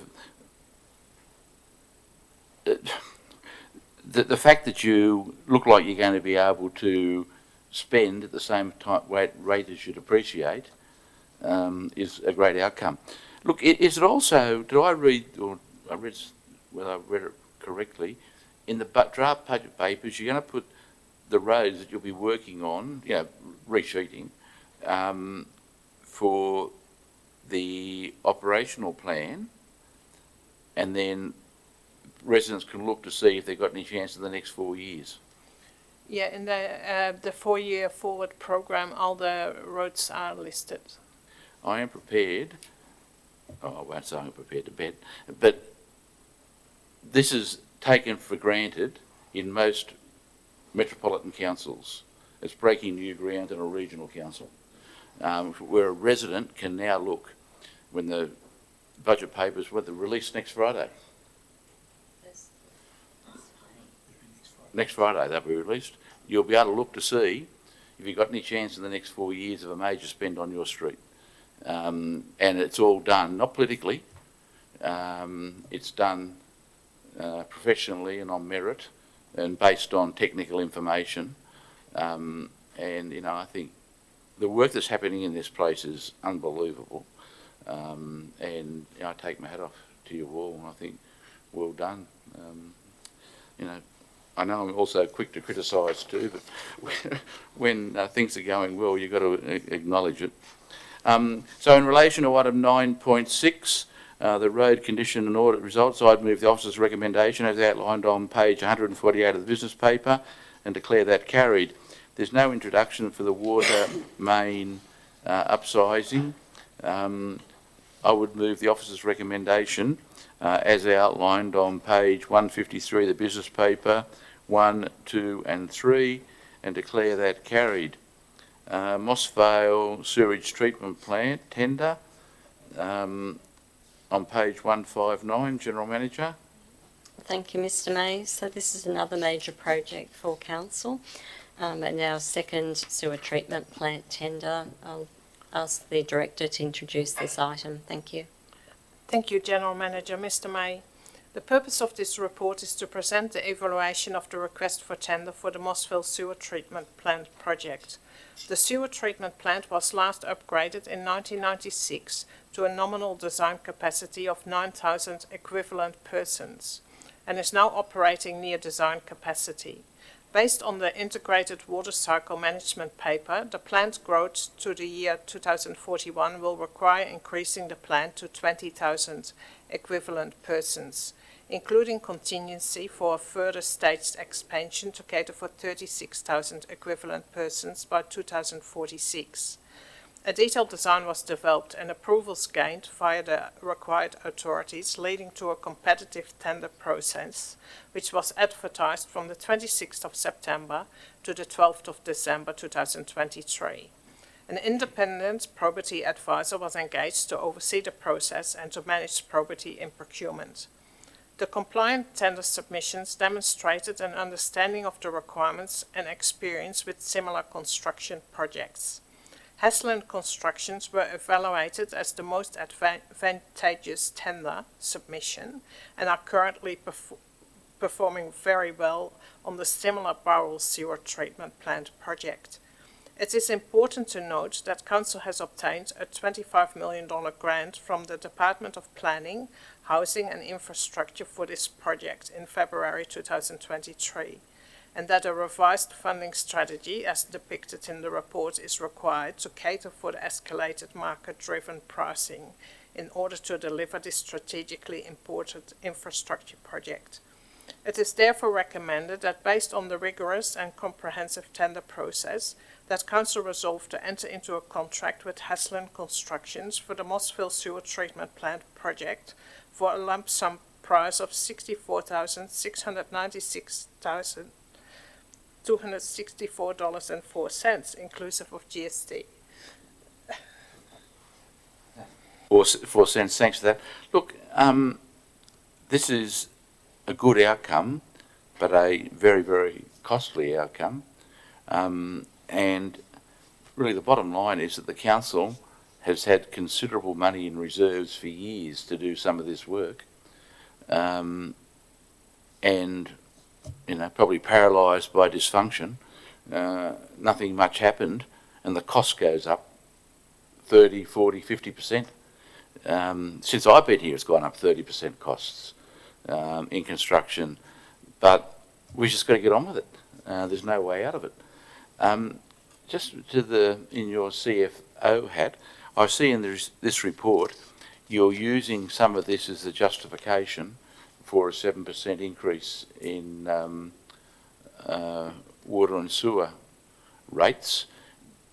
the fact that you look like you're going to be able to spend at the same rate as you depreciate is a great outcome. Look, is it also, did I read, or I read, whether I read it correctly, in the draft budget papers, you're going to put the roads that you'll be working on, resheeting, for the operational plan, and then residents can look to see if they've got any chance in the next 4 years. Yeah, in the 4-year forward program, all the roads are listed. I am prepared, I won't say I'm prepared to bet, but this is taken for granted in most metropolitan councils. It's breaking new ground in a regional council, where a resident can now look when the budget papers were released next Friday. Next Friday they'll be released. You'll be able to look to see if you've got any chance in the next 4 years of a major spend on your street. And it's all done, not politically, it's done professionally and on merit and based on technical information. And, I think the work that's happening in this place is unbelievable. And I take my hat off to you all, and I think well done. I know I'm also quick to criticise too, but when things are going well, you've got to acknowledge it. So in relation to item 9.6, The road condition and audit results, I'd move the officer's recommendation as outlined on page 148 of the business paper and declare that carried. There's no introduction for the water main upsizing. I would move the officer's recommendation as outlined on page 153 of the business paper, 1, 2 and 3, and declare that carried. Moss Vale Sewerage Treatment Plant tender on page 159, General Manager. Thank you, Mr May. So this is another major project for council, and our second sewer treatment plant tender. I'll ask the director to introduce this item. Thank you. Thank you, General Manager. Mr May, the purpose of this report is to present the evaluation of the request for tender for the Mossville Sewer Treatment Plant project. The sewer treatment plant was last upgraded in 1996 to a nominal design capacity of 9,000 equivalent persons and is now operating near design capacity. Based on the integrated water cycle management paper, the plant growth to the year 2041 will require increasing the plant to 20,000 equivalent persons, including contingency for a further staged expansion to cater for 36,000 equivalent persons by 2046. A detailed design was developed and approvals gained via the required authorities, leading to a competitive tender process, which was advertised from the 26th of September to the 12th of December 2023. An independent probity advisor was engaged to oversee the process and to manage probity in procurement. The compliant tender submissions demonstrated an understanding of the requirements and experience with similar construction projects. Haslund Constructions were evaluated as the most advantageous tender submission and are currently performing very well on the similar Bowral Sewer Treatment Plant project. It is important to note that Council has obtained a $25 million grant from the Department of Planning, Housing and Infrastructure for this project in February 2023. And that a revised funding strategy, as depicted in the report, is required to cater for the escalated market-driven pricing in order to deliver this strategically important infrastructure project. It is therefore recommended that, based on the rigorous and comprehensive tender process, that Council resolve to enter into a contract with Haslund Constructions for the Mossville Sewer Treatment Plant project for a lump sum price of $64,696,264.04, inclusive of GST. 4 cents, thanks for that. Look, this is a good outcome, but a very, very costly outcome. And really the bottom line is that the council has had considerable money in reserves for years to do some of this work. And, you know, probably paralysed by dysfunction. Nothing much happened and the cost goes up 30, 40, 50%. Since I've been here, it's gone up 30% costs in construction, but we've just got to get on with it. There's no way out of it. Just to in your CFO hat, I see in this report you're using some of this as the justification for a 7% increase in water and sewer rates.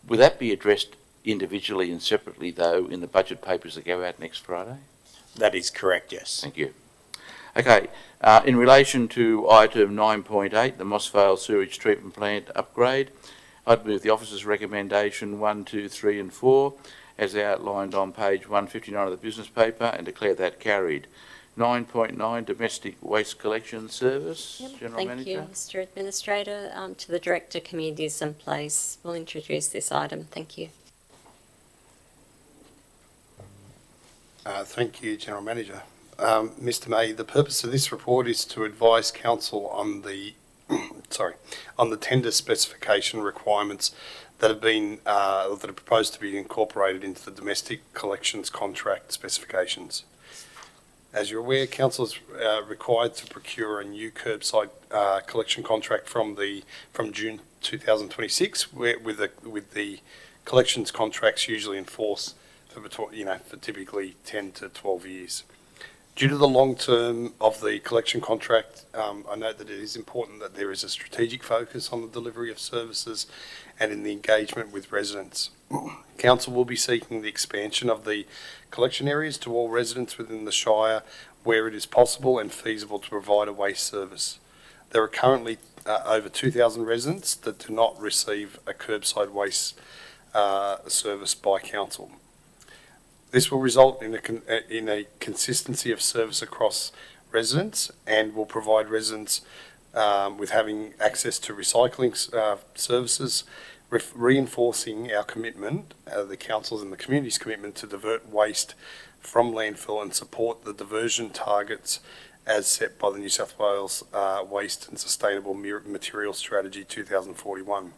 Would that be addressed individually and separately, though, in the budget papers that go out next Friday? That is correct, yes. Thank you. Okay, in relation to item 9.8, the Moss Vale Sewage Treatment Plant upgrade, I'd move the officer's recommendation 1, 2, 3 and 4 as outlined on page 159 of the business paper and declare that carried. 9.9, Domestic Waste Collection Service. General Manager. Thank you, Mr Administrator. To the Director, Communities in Place, we'll introduce this item. Thank you. Thank you, General Manager. Mr. May, the purpose of this report is to advise Council on the on the tender specification requirements that have been that are proposed to be incorporated into the domestic collections contract specifications. As you're aware, Council is required to procure a new curbside collection contract from June 2026, with the collections contracts usually in force for typically 10 to 12 years. Due to the long term of the collection contract, I note that it is important that there is a strategic focus on the delivery of services and in the engagement with residents. Council will be seeking the expansion of the collection areas to all residents within the Shire where it is possible and feasible to provide a waste service. There are currently over 2,000 residents that do not receive a curbside waste service by Council. This will result in a consistency of service across residents and will provide residents with having access to recycling services, reinforcing our commitment, the council's and the community's commitment to divert waste from landfill and support the diversion targets as set by the New South Wales Waste and Sustainable Materials Strategy 2041.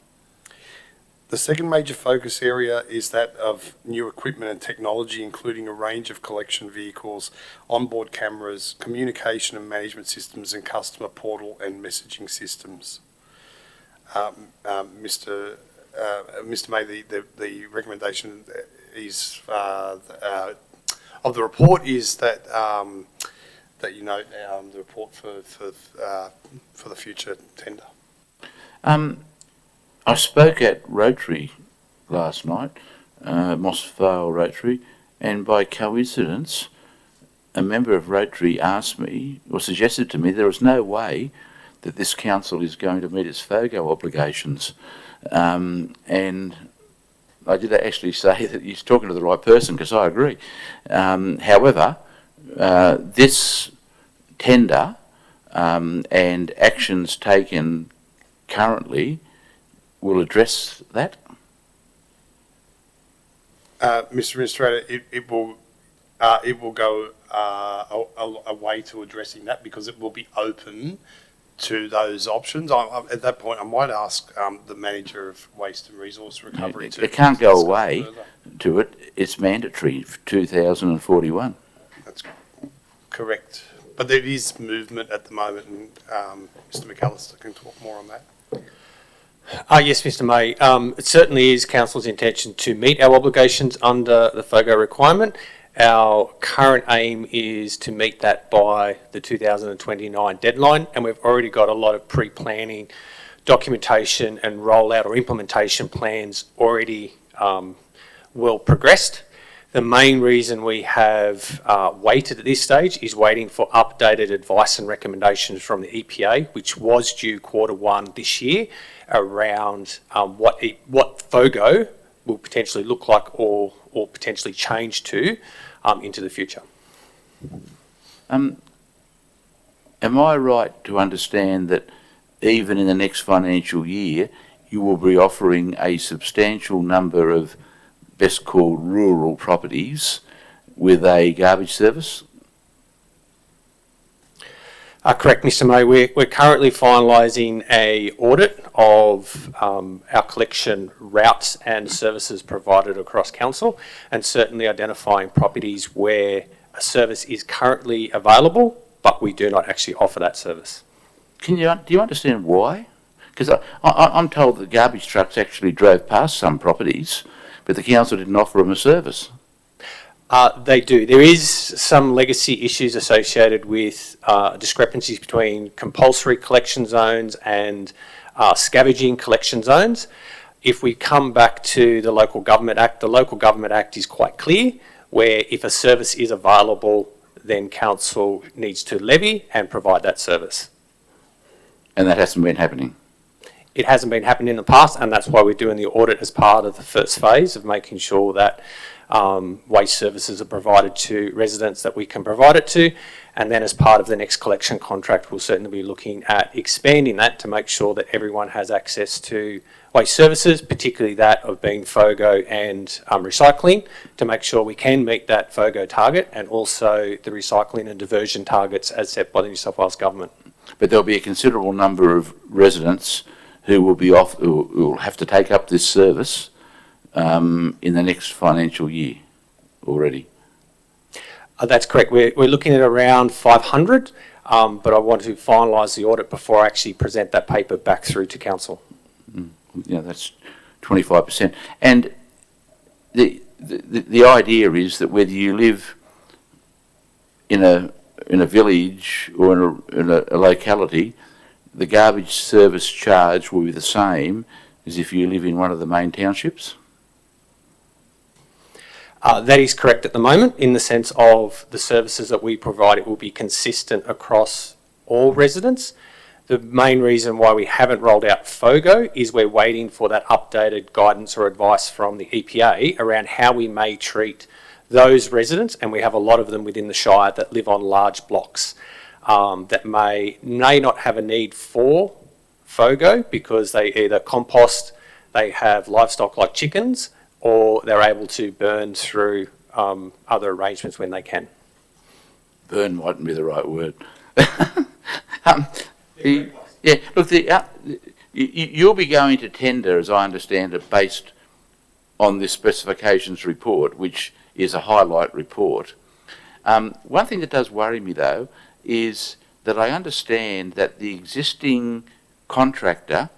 The second major focus area is that of new equipment and technology, including a range of collection vehicles, onboard cameras, communication and management systems, and customer portal and messaging systems. Mr. May, the recommendation is of the report is that that you note the report for the future tender. I spoke at Rotary last night, Moss Vale Rotary, and by coincidence, a member of Rotary asked me, or suggested to me, there is no way that this council is going to meet its FOGO obligations. And I did actually say that he's talking to the right person, because I agree. However, this tender and actions taken currently will address that? Mr. Administrator, it will go a way to addressing that because it will be open to those options. At that point, I might ask the manager of Waste and Resource Recovery to... It can't go discuss away further. to it. It's mandatory for 2041. That's correct. But there is movement at the moment, and Mr. McAllister can talk more on that. Yes, Mr. May. It certainly is Council's intention to meet our obligations under the FOGO requirement. Our current aim is to meet that by the 2029 deadline, and we've already got a lot of pre-planning, documentation and rollout or implementation plans already well progressed. The main reason we have waited at this stage is waiting for updated advice and recommendations from the EPA, which was due Q1 this year, around what FOGO will potentially look like or potentially change to into the future. Am I right to understand that even in the next financial year, you will be offering a substantial number of best called rural properties with a garbage service? Correct, Mr. May. We're currently finalising a audit of our collection routes and services provided across council, and certainly identifying properties where a service is currently available, but we do not actually offer that service. Do you understand why? Because I'm told that garbage trucks actually drove past some properties, but the council didn't offer them a service. They do. There is some legacy issues associated with discrepancies between compulsory collection zones and scavenging collection zones. If we come back to the Local Government Act, the Local Government Act is quite clear, where if a service is available, then council needs to levy and provide that service. And that hasn't been happening. It hasn't been happening in the past, and that's why we're doing the audit as part of the first phase of making sure that waste services are provided to residents that we can provide it to. And then as part of the next collection contract, we'll certainly be looking at expanding that to make sure that everyone has access to waste services, particularly that of being FOGO and recycling, to make sure we can meet that FOGO target and also the recycling and diversion targets as set by the New South Wales Government. But there'll be a considerable number of residents who will have to take up this service in the next financial year already. That's correct. We're looking at around 500, but I want to finalise the audit before I actually present that paper back through to council. Yeah, that's 25%. And the idea is that whether you live in a village or in a locality, the garbage service charge will be the same as if you live in one of the main townships? That is correct at the moment, in the sense of the services that we provide, it will be consistent across all residents. The main reason why we haven't rolled out FOGO is we're waiting for that updated guidance or advice from the EPA around how we may treat those residents, and we have a lot of them within the Shire that live on large blocks that may not have a need for FOGO because they either compost, they have livestock like chickens, or they're able to burn through other arrangements when they can. Burn mightn't be the right word. Look, you'll be going to tender, as I understand it, based on this specifications report, which is a highlight report. One thing that does worry me, though, is that I understand that the existing contractor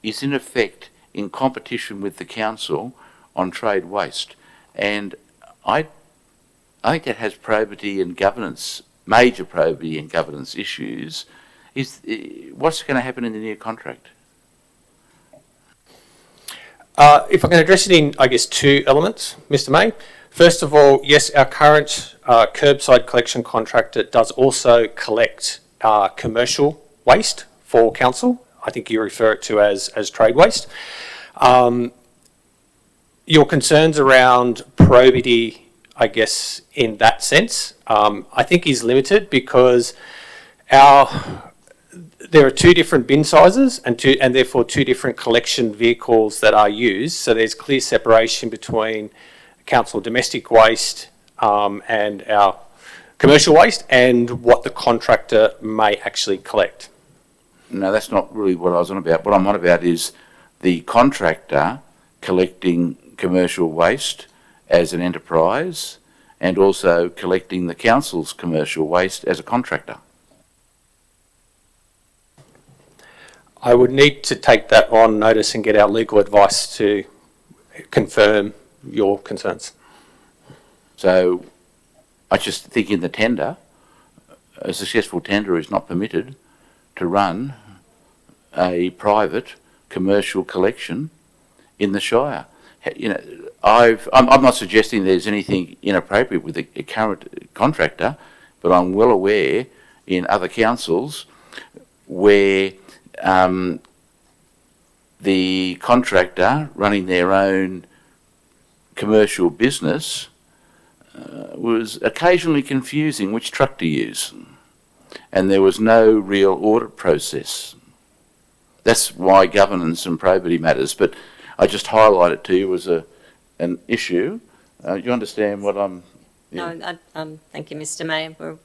is in effect in competition with the council on trade waste, and I think that has probity and governance, major probity and governance issues. What's going to happen in the new contract? If I can address it in, I guess, two elements, Mr. May. First of all, yes, our current curbside collection contractor does also collect commercial waste for council. I think you refer it to as trade waste. Your concerns around probity, I guess, in that sense, I think is limited because there are two different bin sizes and therefore two different collection vehicles that are used. So there's clear separation between council domestic waste and our commercial waste and what the contractor may actually collect. No, that's not really what I was on about. What I'm on about is the contractor collecting commercial waste as an enterprise and also collecting the council's commercial waste as a contractor. I would need to take that on notice and get our legal advice to confirm your concerns. So I just think in the tender, a successful tender is not permitted to run a private commercial collection in the Shire. You know, I'm not suggesting there's anything inappropriate with the current contractor, but I'm well aware in other councils where the contractor running their own commercial business was occasionally confusing which truck to use, and there was no real audit process. That's why governance and probity matters, but I just highlight it to you as an issue. You understand what I'm... Yeah. No, thank you, Mr. Mayor.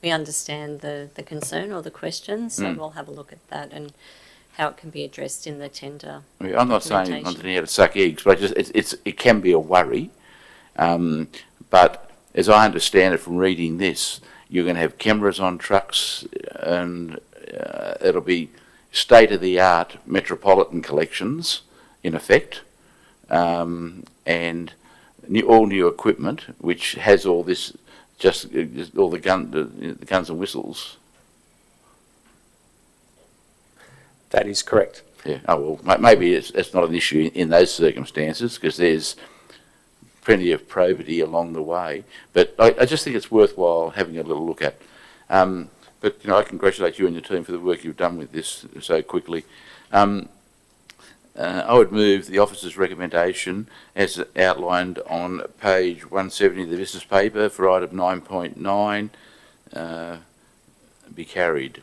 We understand the concern or the question, so we'll have a look at that and how it can be addressed in the tender. I mean, I'm not saying I'm not how to suck eggs, but it can be a worry. But as I understand it from reading this, you're going to have cameras on trucks, and it'll be state-of-the-art metropolitan collections, in effect, and all new equipment, which has all this, just all the guns and whistles. That is correct. Yeah. Oh well, maybe it's not an issue in those circumstances because there's plenty of probity along the way. But I just think it's worthwhile having a little look at. But you know, I congratulate you and your team for the work you've done with this so quickly. I would move the officer's recommendation as outlined on page 170 of the business paper for item 9.9 be carried.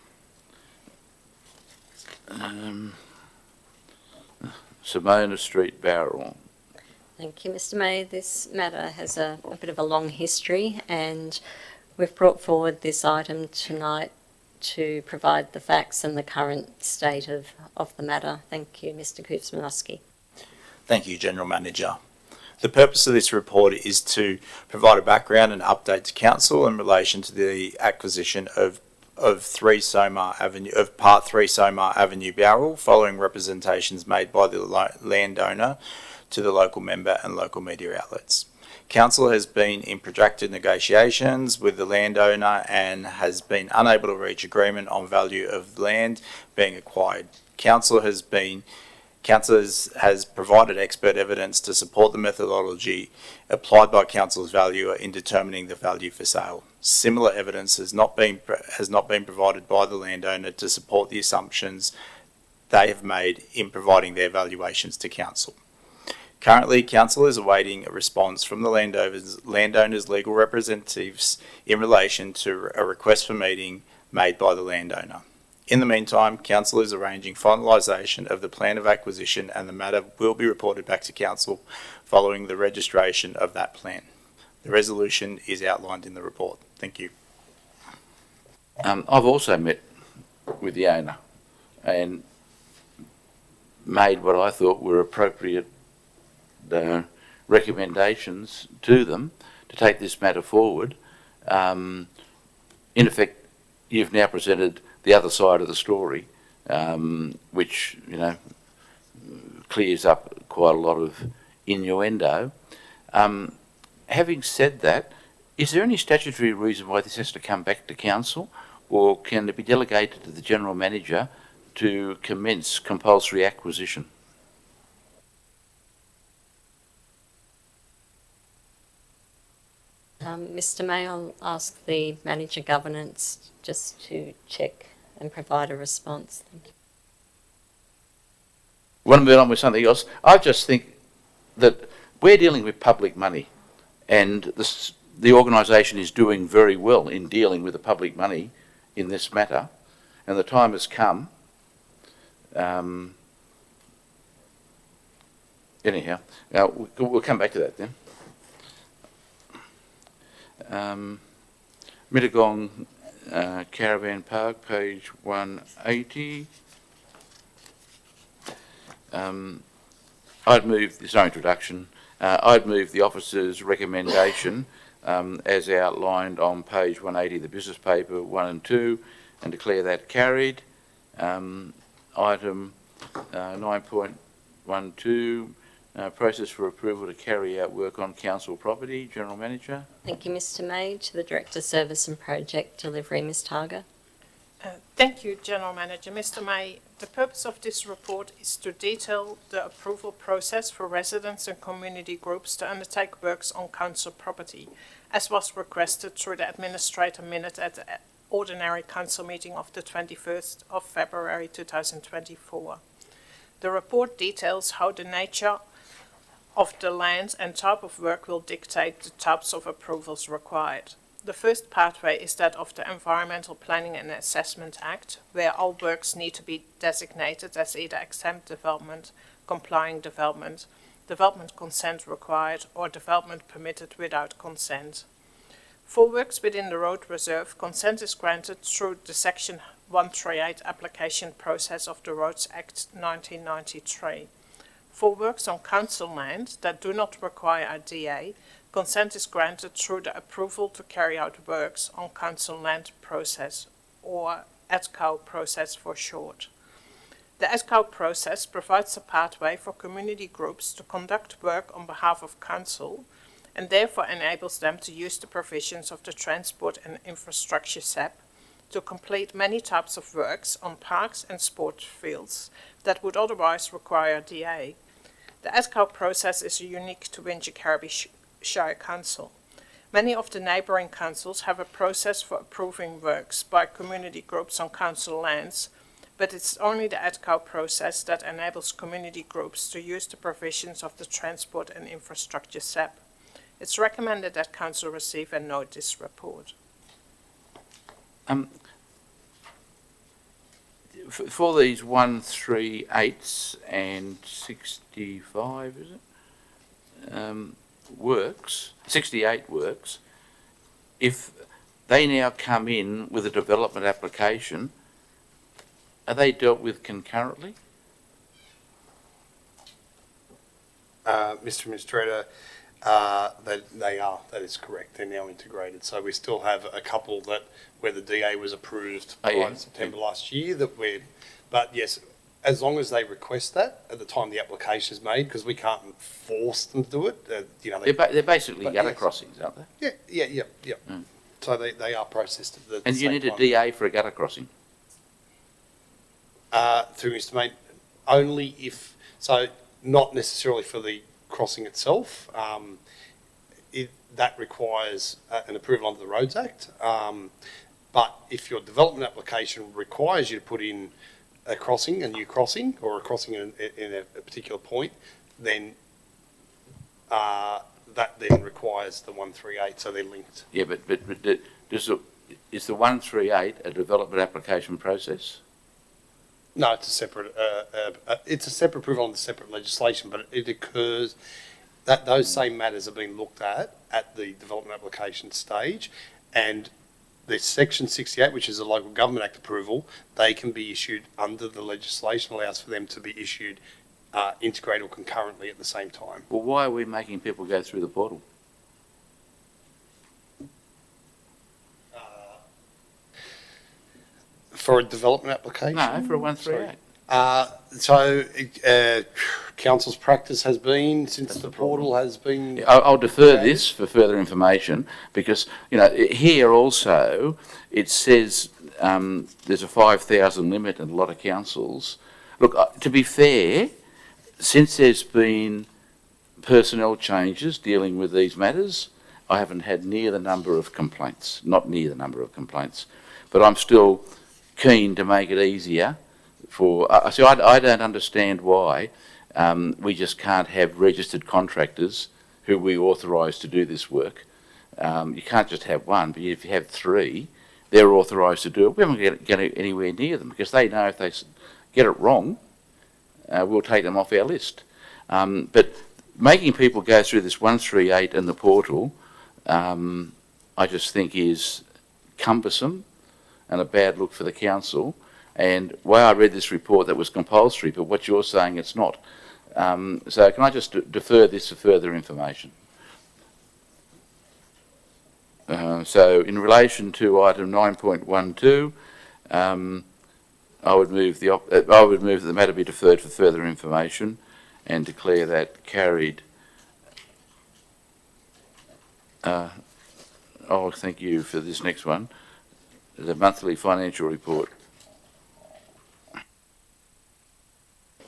Simona Street, Bowral. Thank you, Mr. Mayor. This matter has a bit of a long history, and we've brought forward this item tonight to provide the facts and the current state of the matter. Thank you, Mr. Kuzmanowski. Thank you, General Manager. The purpose of this report is to provide a background and update to Council in relation to the acquisition of Part 3 Somar Avenue, Bowral, following representations made by the landowner to the local member and local media outlets. Council has been in protracted negotiations with the landowner and has been unable to reach agreement on value of land being acquired. Council has provided expert evidence to support the methodology applied by Council's valuer in determining the value for sale. Similar evidence has not been provided by the landowner to support the assumptions they have made in providing their valuations to Council. Currently, Council is awaiting a response from the landowner's legal representatives in relation to a request for meeting made by the landowner. In the meantime, Council is arranging finalisation of the plan of acquisition, and the matter will be reported back to Council following the registration of that plan. The resolution is outlined in the report. Thank you. I've also met with the owner and made what I thought were appropriate recommendations to them to take this matter forward. In effect, you've now presented the other side of the story, which, you know, clears up quite a lot of innuendo. Having said that, is there any statutory reason why this has to come back to Council, or can it be delegated to the General Manager to commence compulsory acquisition? Mr. May, I'll ask the Manager Governance just to check and provide a response. Thank you. Want to move on with something else? I just think that we're dealing with public money, and the organisation is doing very well in dealing with the public money in this matter, and the time has come. Anyhow, we'll come back to that then. Mittagong Caravan Park, page 180. I'd move, there's no introduction, I'd move the officer's recommendation as outlined on page 180 of the business paper 1 and 2, and declare that carried. Item 9.12, process for approval to carry out work on council property. General Manager. Thank you, Mr. May. To the Director, Service and Project Delivery, Ms. Targa. Thank you, General Manager. Mr. May, the purpose of this report is to detail the approval process for residents and community groups to undertake works on council property, as was requested through the Administrator Minute at the Ordinary Council meeting of the 21st of February 2024. The report details how the nature of the land and type of work will dictate the types of approvals required. The first pathway is that of the Environmental Planning and Assessment Act, where all works need to be designated as either exempt development, complying development, development consent required, or development permitted without consent. For works within the road reserve, consent is granted through the Section 138 application process of the Roads Act 1993. For works on council land that do not require a DA, consent is granted through the approval to carry out works on council land process, or ATCO process for short. The ATCO process provides a pathway for community groups to conduct work on behalf of council, and therefore enables them to use the provisions of the Transport and Infrastructure SAP to complete many types of works on parks and sports fields that would otherwise require a DA. The ATCO process is unique to Wingecarribee Shire Council. Many of the neighbouring councils have a process for approving works by community groups on council lands, but it's only the ATCO process that enables community groups to use the provisions of the Transport and Infrastructure SAP. It's recommended that Council receive and note this report. For these 138s and 65, is it? Works, 68 works, if they now come in with a development application, are they dealt with concurrently? Mr. Administrator, they are, that is correct. They're now integrated. So we still have a couple that where the DA was approved in September last year but yes, as long as they request that at the time the application is made, because we can't force them to do it, They're basically But gutter yes. crossings, aren't they? Yeah. Mm. So they are processed at the And you same need a time. DA for a gutter crossing. Through Mr. Mate, only if, so not necessarily for the crossing itself. That requires an approval under the Roads Act. But if your development application requires you to put in a crossing, a new crossing, or a crossing in a particular point, then that then requires the 138, so they're linked. Yeah, but is the 138 a development application process? No, it's a separate approval under separate legislation, but it occurs that those same matters are being looked at the development application stage, and the Section 68, which is a Local Government Act approval, they can be issued under the legislation, allows for them to be issued integrated or concurrently at the same time. Well, why are we making people go through the portal? For a development application? No, for a 138. Council's practice has been, since the portal has been... Yeah, I'll defer this for further information because, here also it says there's a 5,000 limit in a lot of councils. Look, to be fair, since there's been personnel changes dealing with these matters, I haven't had near the number of complaints, not near the number of complaints, but I'm still keen to make it easier for, so I don't understand why we just can't have registered contractors who we authorise to do this work. You can't just have one, but if you have three, they're authorised to do it. We haven't get anywhere near them because they know if they get it wrong, we'll take them off our list. But making people go through this 138 in the portal, I just think is cumbersome and a bad look for the council. And why I read this report that was compulsory, but what you're saying it's not. So can I just defer this for further information? So in relation to item 9.12, I would move that the matter be deferred for further information and declare that carried. Oh, thank you for this next one. The monthly financial report.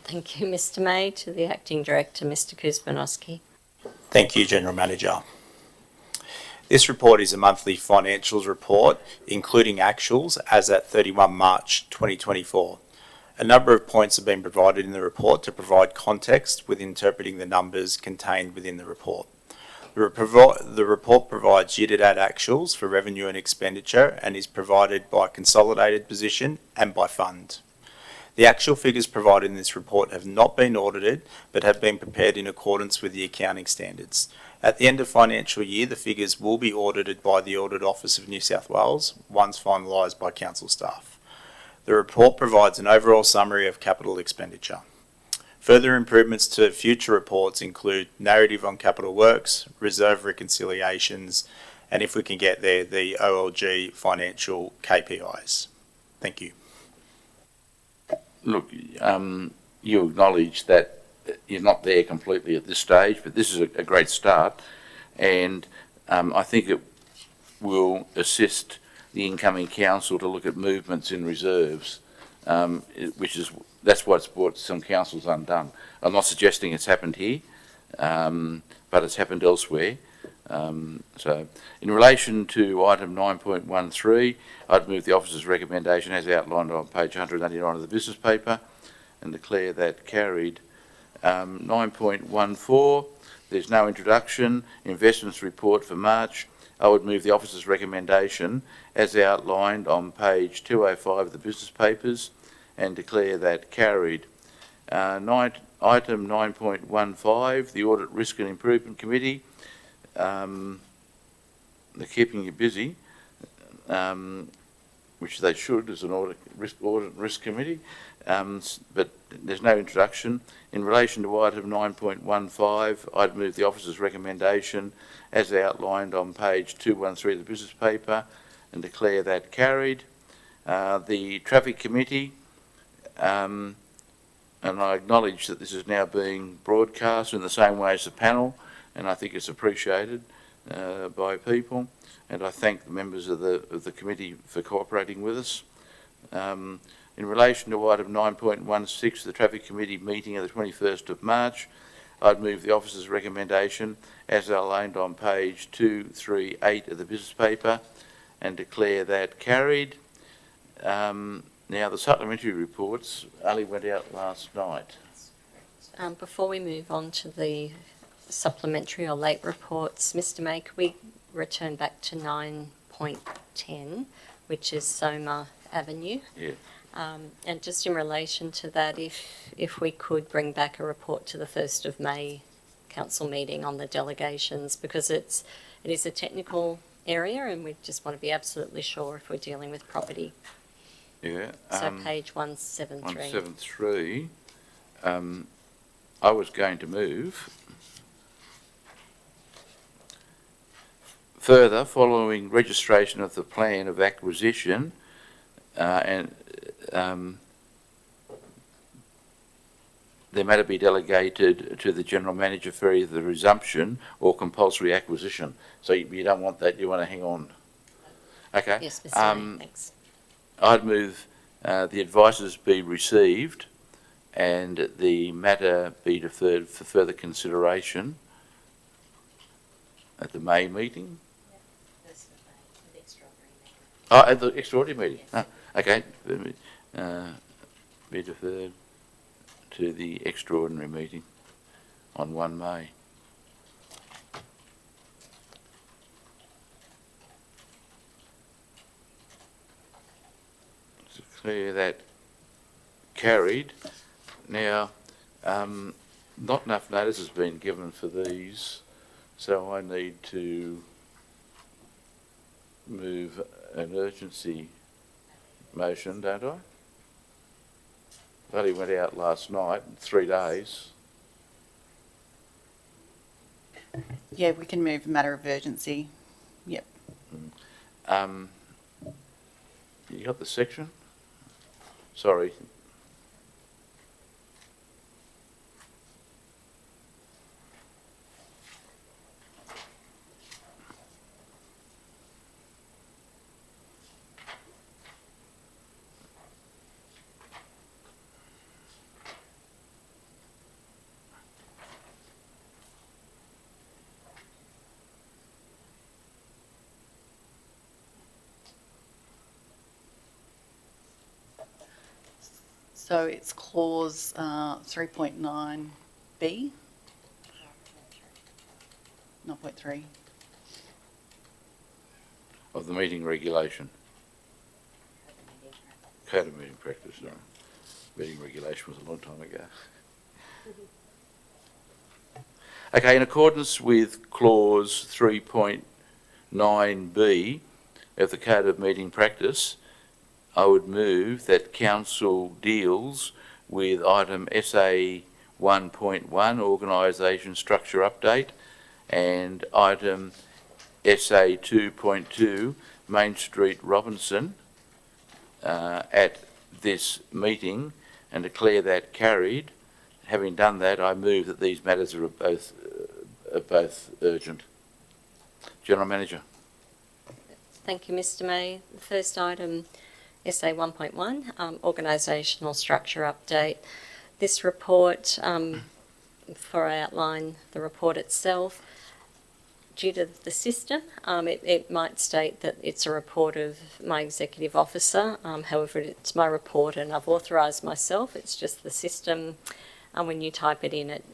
Thank you, Mr. May. To the Acting Director, Mr. Kuzmanowski. Thank you, General Manager. This report is a monthly financials report, including actuals as at 31 March 2024. A number of points have been provided in the report to provide context with interpreting the numbers contained within the report. The report provides year-to-date actuals for revenue and expenditure and is provided by consolidated position and by fund. The actual figures provided in this report have not been audited but have been prepared in accordance with the accounting standards. At the end of financial year, the figures will be audited by the Audit Office of New South Wales once finalised by council staff. The report provides an overall summary of capital expenditure. Further improvements to future reports include narrative on capital works, reserve reconciliations, and if we can get there, the OLG financial KPIs. Thank you. Look, you acknowledge that you're not there completely at this stage, but this is a great start, and I think it will assist the incoming council to look at movements in reserves, that's what's brought some councils undone. I'm not suggesting it's happened here, but it's happened elsewhere. So, in relation to item 9.13, I'd move the officer's recommendation as outlined on page 189 of the business paper and declare that carried. 9.14, there's no introduction. Investments report for March. I would move the officer's recommendation as outlined on page 205 of the business papers and declare that carried. Item 9.15, the Audit Risk and Improvement Committee. They're keeping you busy, which they should as an audit risk committee, but there's no introduction. In relation to item 9.15, I'd move the officer's recommendation as outlined on page 213 of the business paper and declare that carried. The Traffic Committee, and I acknowledge that this is now being broadcast in the same way as the panel, and I think it's appreciated by people, and I thank the members of the committee for cooperating with us. In relation to item 9.16, the Traffic Committee meeting of the 21st of March, I'd move the officer's recommendation as outlined on page 238 of the business paper and declare that carried. Now, the supplementary reports only went out last night. Before we move on to the supplementary or late reports, Mr. May, could we return back to 9.10, which is Soma Avenue? Yeah. And just in relation to that, if we could bring back a report to the 1st of May council meeting on the delegations, because it is a technical area and we just want to be absolutely sure if we're dealing with property. Yeah. So page 173. 173. I was going to move. Further, following registration of the plan of acquisition the matter be delegated to the General Manager for either the resumption or compulsory acquisition. So you don't want that, you want to hang on. Okay. Yes, Mr. May, thanks. I'd move the advices be received and the matter be deferred for further consideration at the May meeting. Oh, at the extraordinary meeting. Yes. Okay. Be deferred to the extraordinary meeting on 1 May. To declare that carried. Now, not enough notice has been given for these, so I need to move an urgency motion, don't I? It only went out last night, 3 days. Yeah, we can move a matter of urgency. Yep. You got the section? Sorry. So it's clause 3.9B, 9.3. Of the meeting regulation. Code of meeting practice, sorry. Meeting regulation was a long time ago. Okay, in accordance with clause 3.9B of the Code of Meeting Practice, I would move that council deals with item SA 1.1, organisation structure update, and item SA 2.2, Main Street Robinson, at this meeting and declare that carried. Having done that, I move that these matters are both urgent. General Manager. Thank you, Mr. May. The first item, SA 1.1, organisational structure update. This report, before I outline the report itself, due to the system, it might state that it's a report of my executive officer. However, it's my report and I've authorised myself. It's just the system, and when you type it in, it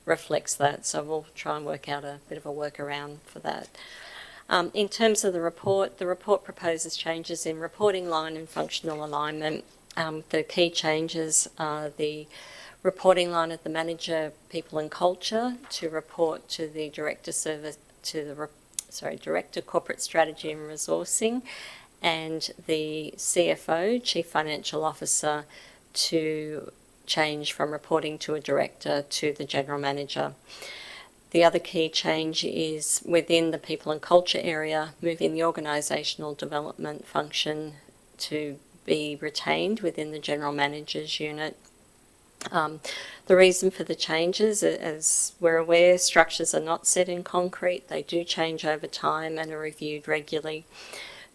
reflects that. So we'll try and work out a bit of a workaround for that. In terms of the report proposes changes in reporting line and functional alignment. The key changes are the reporting line of the manager, people and culture, to report to the director director corporate strategy and resourcing, and the CFO, chief financial officer, to change from reporting to a director to the general manager. The other key change is within the people and culture area, moving the organisational development function to be retained within the general manager's unit. The reason for the changes, as we're aware, structures are not set in concrete. They do change over time and are reviewed regularly.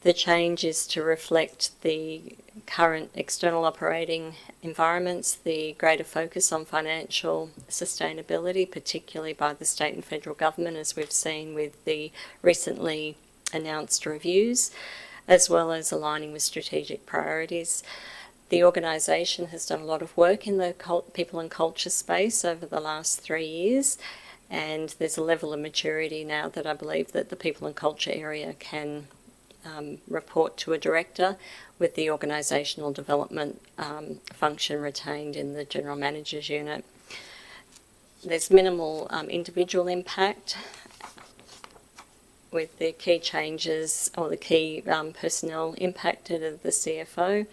The change is to reflect the current external operating environments, the greater focus on financial sustainability, particularly by the state and federal government, as we've seen with the recently announced reviews, as well as aligning with strategic priorities. The organisation has done a lot of work in the people and culture space over the last 3 years, and there's a level of maturity now that I believe that the people and culture area can report to a director, with the organisational development function retained in the general manager's unit. There's minimal individual impact, with the key changes or the key personnel impacted of the CFO,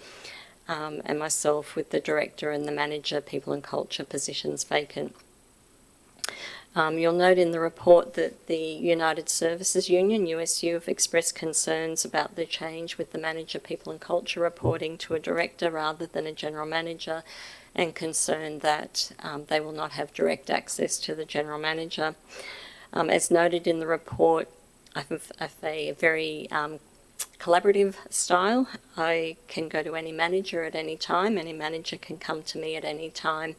and myself with the director and the manager people and culture positions vacant. You'll note in the report that the United Services Union, USU, have expressed concerns about the change with the manager people and culture reporting to a director rather than a general manager, and concerned that they will not have direct access to the general manager. As noted in the report, I have a very collaborative style. I can go to any manager at any time, any manager can come to me at any time,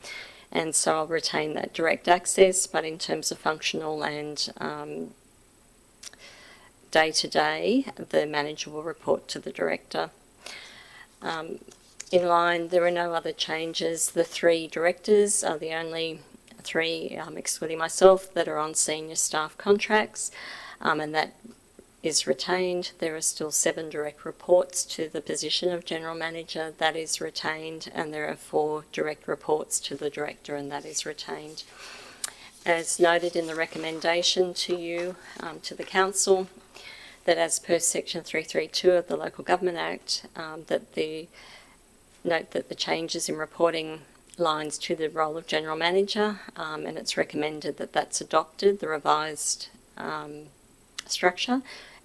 and so I'll retain that direct access, but in terms of functional and day-to-day, the manager will report to the director. In line, there are no other changes. The 3 directors are the only 3, excluding myself, that are on senior staff contracts, and that is retained. There are still 7 direct reports to the position of general manager, that is retained, and there are 4 direct reports to the director, and that is retained. As noted in the recommendation to you, to the council, that as per section 332 of the Local Government Act, note that the changes in reporting lines to the role of general manager, and it's recommended that that's adopted, the revised structure,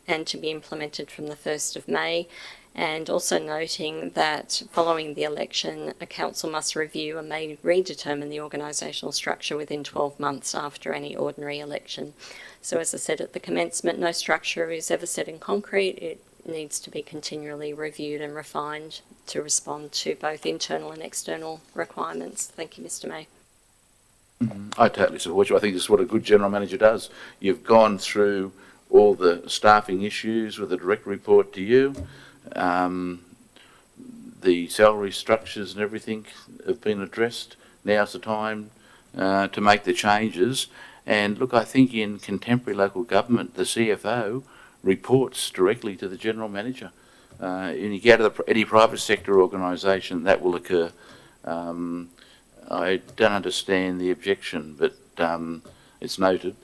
and to be implemented from the 1st of May. And also noting that following the election, a council must review and may redetermine the organisational structure within 12 months after any ordinary election. So as I said at the commencement, no structure is ever set in concrete. It needs to be continually reviewed and refined to respond to both internal and external requirements. Thank you, Mr. May. I totally support you. I think this is what a good general manager does. You've gone through all the staffing issues with a direct report to you. The salary structures and everything have been addressed. Now's the time to make the changes. And look, I think in contemporary local government, the CFO reports directly to the general manager. And you go to any private sector organisation, that will occur. I don't understand the objection, but it's noted.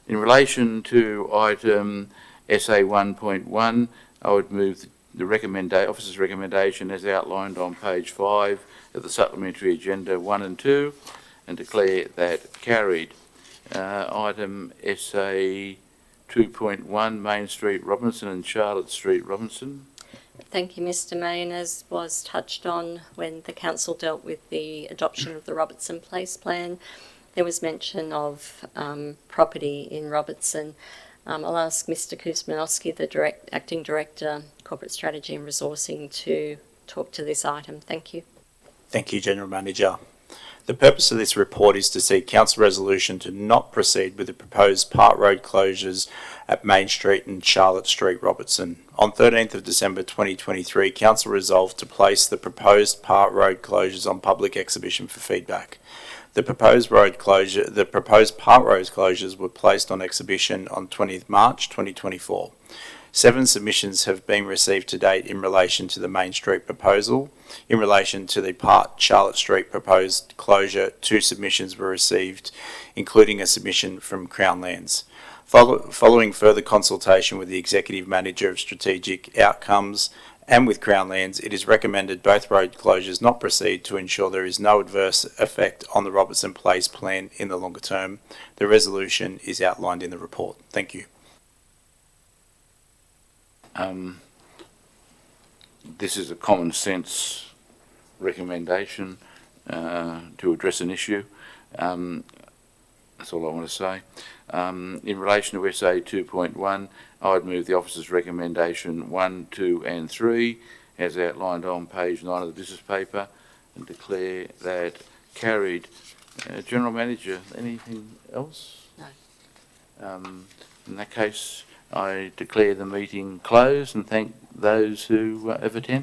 In relation to item SA 1.1, I would move the officer's recommendation as outlined on page 5 of the supplementary agenda 1 and 2, and declare that carried. Item SA 2.1, Main Street Robinson and Charlotte Street Robinson. Thank you, Mr. May. And as was touched on when the council dealt with the adoption of the Robertson Place plan, there was mention of property in Robertson. I'll ask Mr. Kuzmanowski, the Acting Director, Corporate Strategy and Resourcing, to talk to this item. Thank you. Thank you, General Manager. The purpose of this report is to seek council resolution to not proceed with the proposed part road closures at Main Street and Charlotte Street, Robertson. On 13th of December 2023, council resolved to place the proposed part road closures on public exhibition for feedback. The proposed part road closures were placed on exhibition on 20th March 2024. 7 submissions have been received to date in relation to the Main Street proposal. In relation to the part Charlotte Street proposed closure, 2 submissions were received, including a submission from Crown Lands. Following further consultation with the Executive Manager of Strategic Outcomes and with Crown Lands, it is recommended both road closures not proceed to ensure there is no adverse effect on the Robertson Place plan in the longer term. The resolution is outlined in the report. Thank you. This is a common sense recommendation. to address an issue. That's all I want to say. In relation to SA 2.1, I would move the officer's recommendation 1, 2 and 3 as outlined on page 9 of the business paper and declare that carried. General Manager, anything else? No. In that case, I declare the meeting closed and thank those who have attended.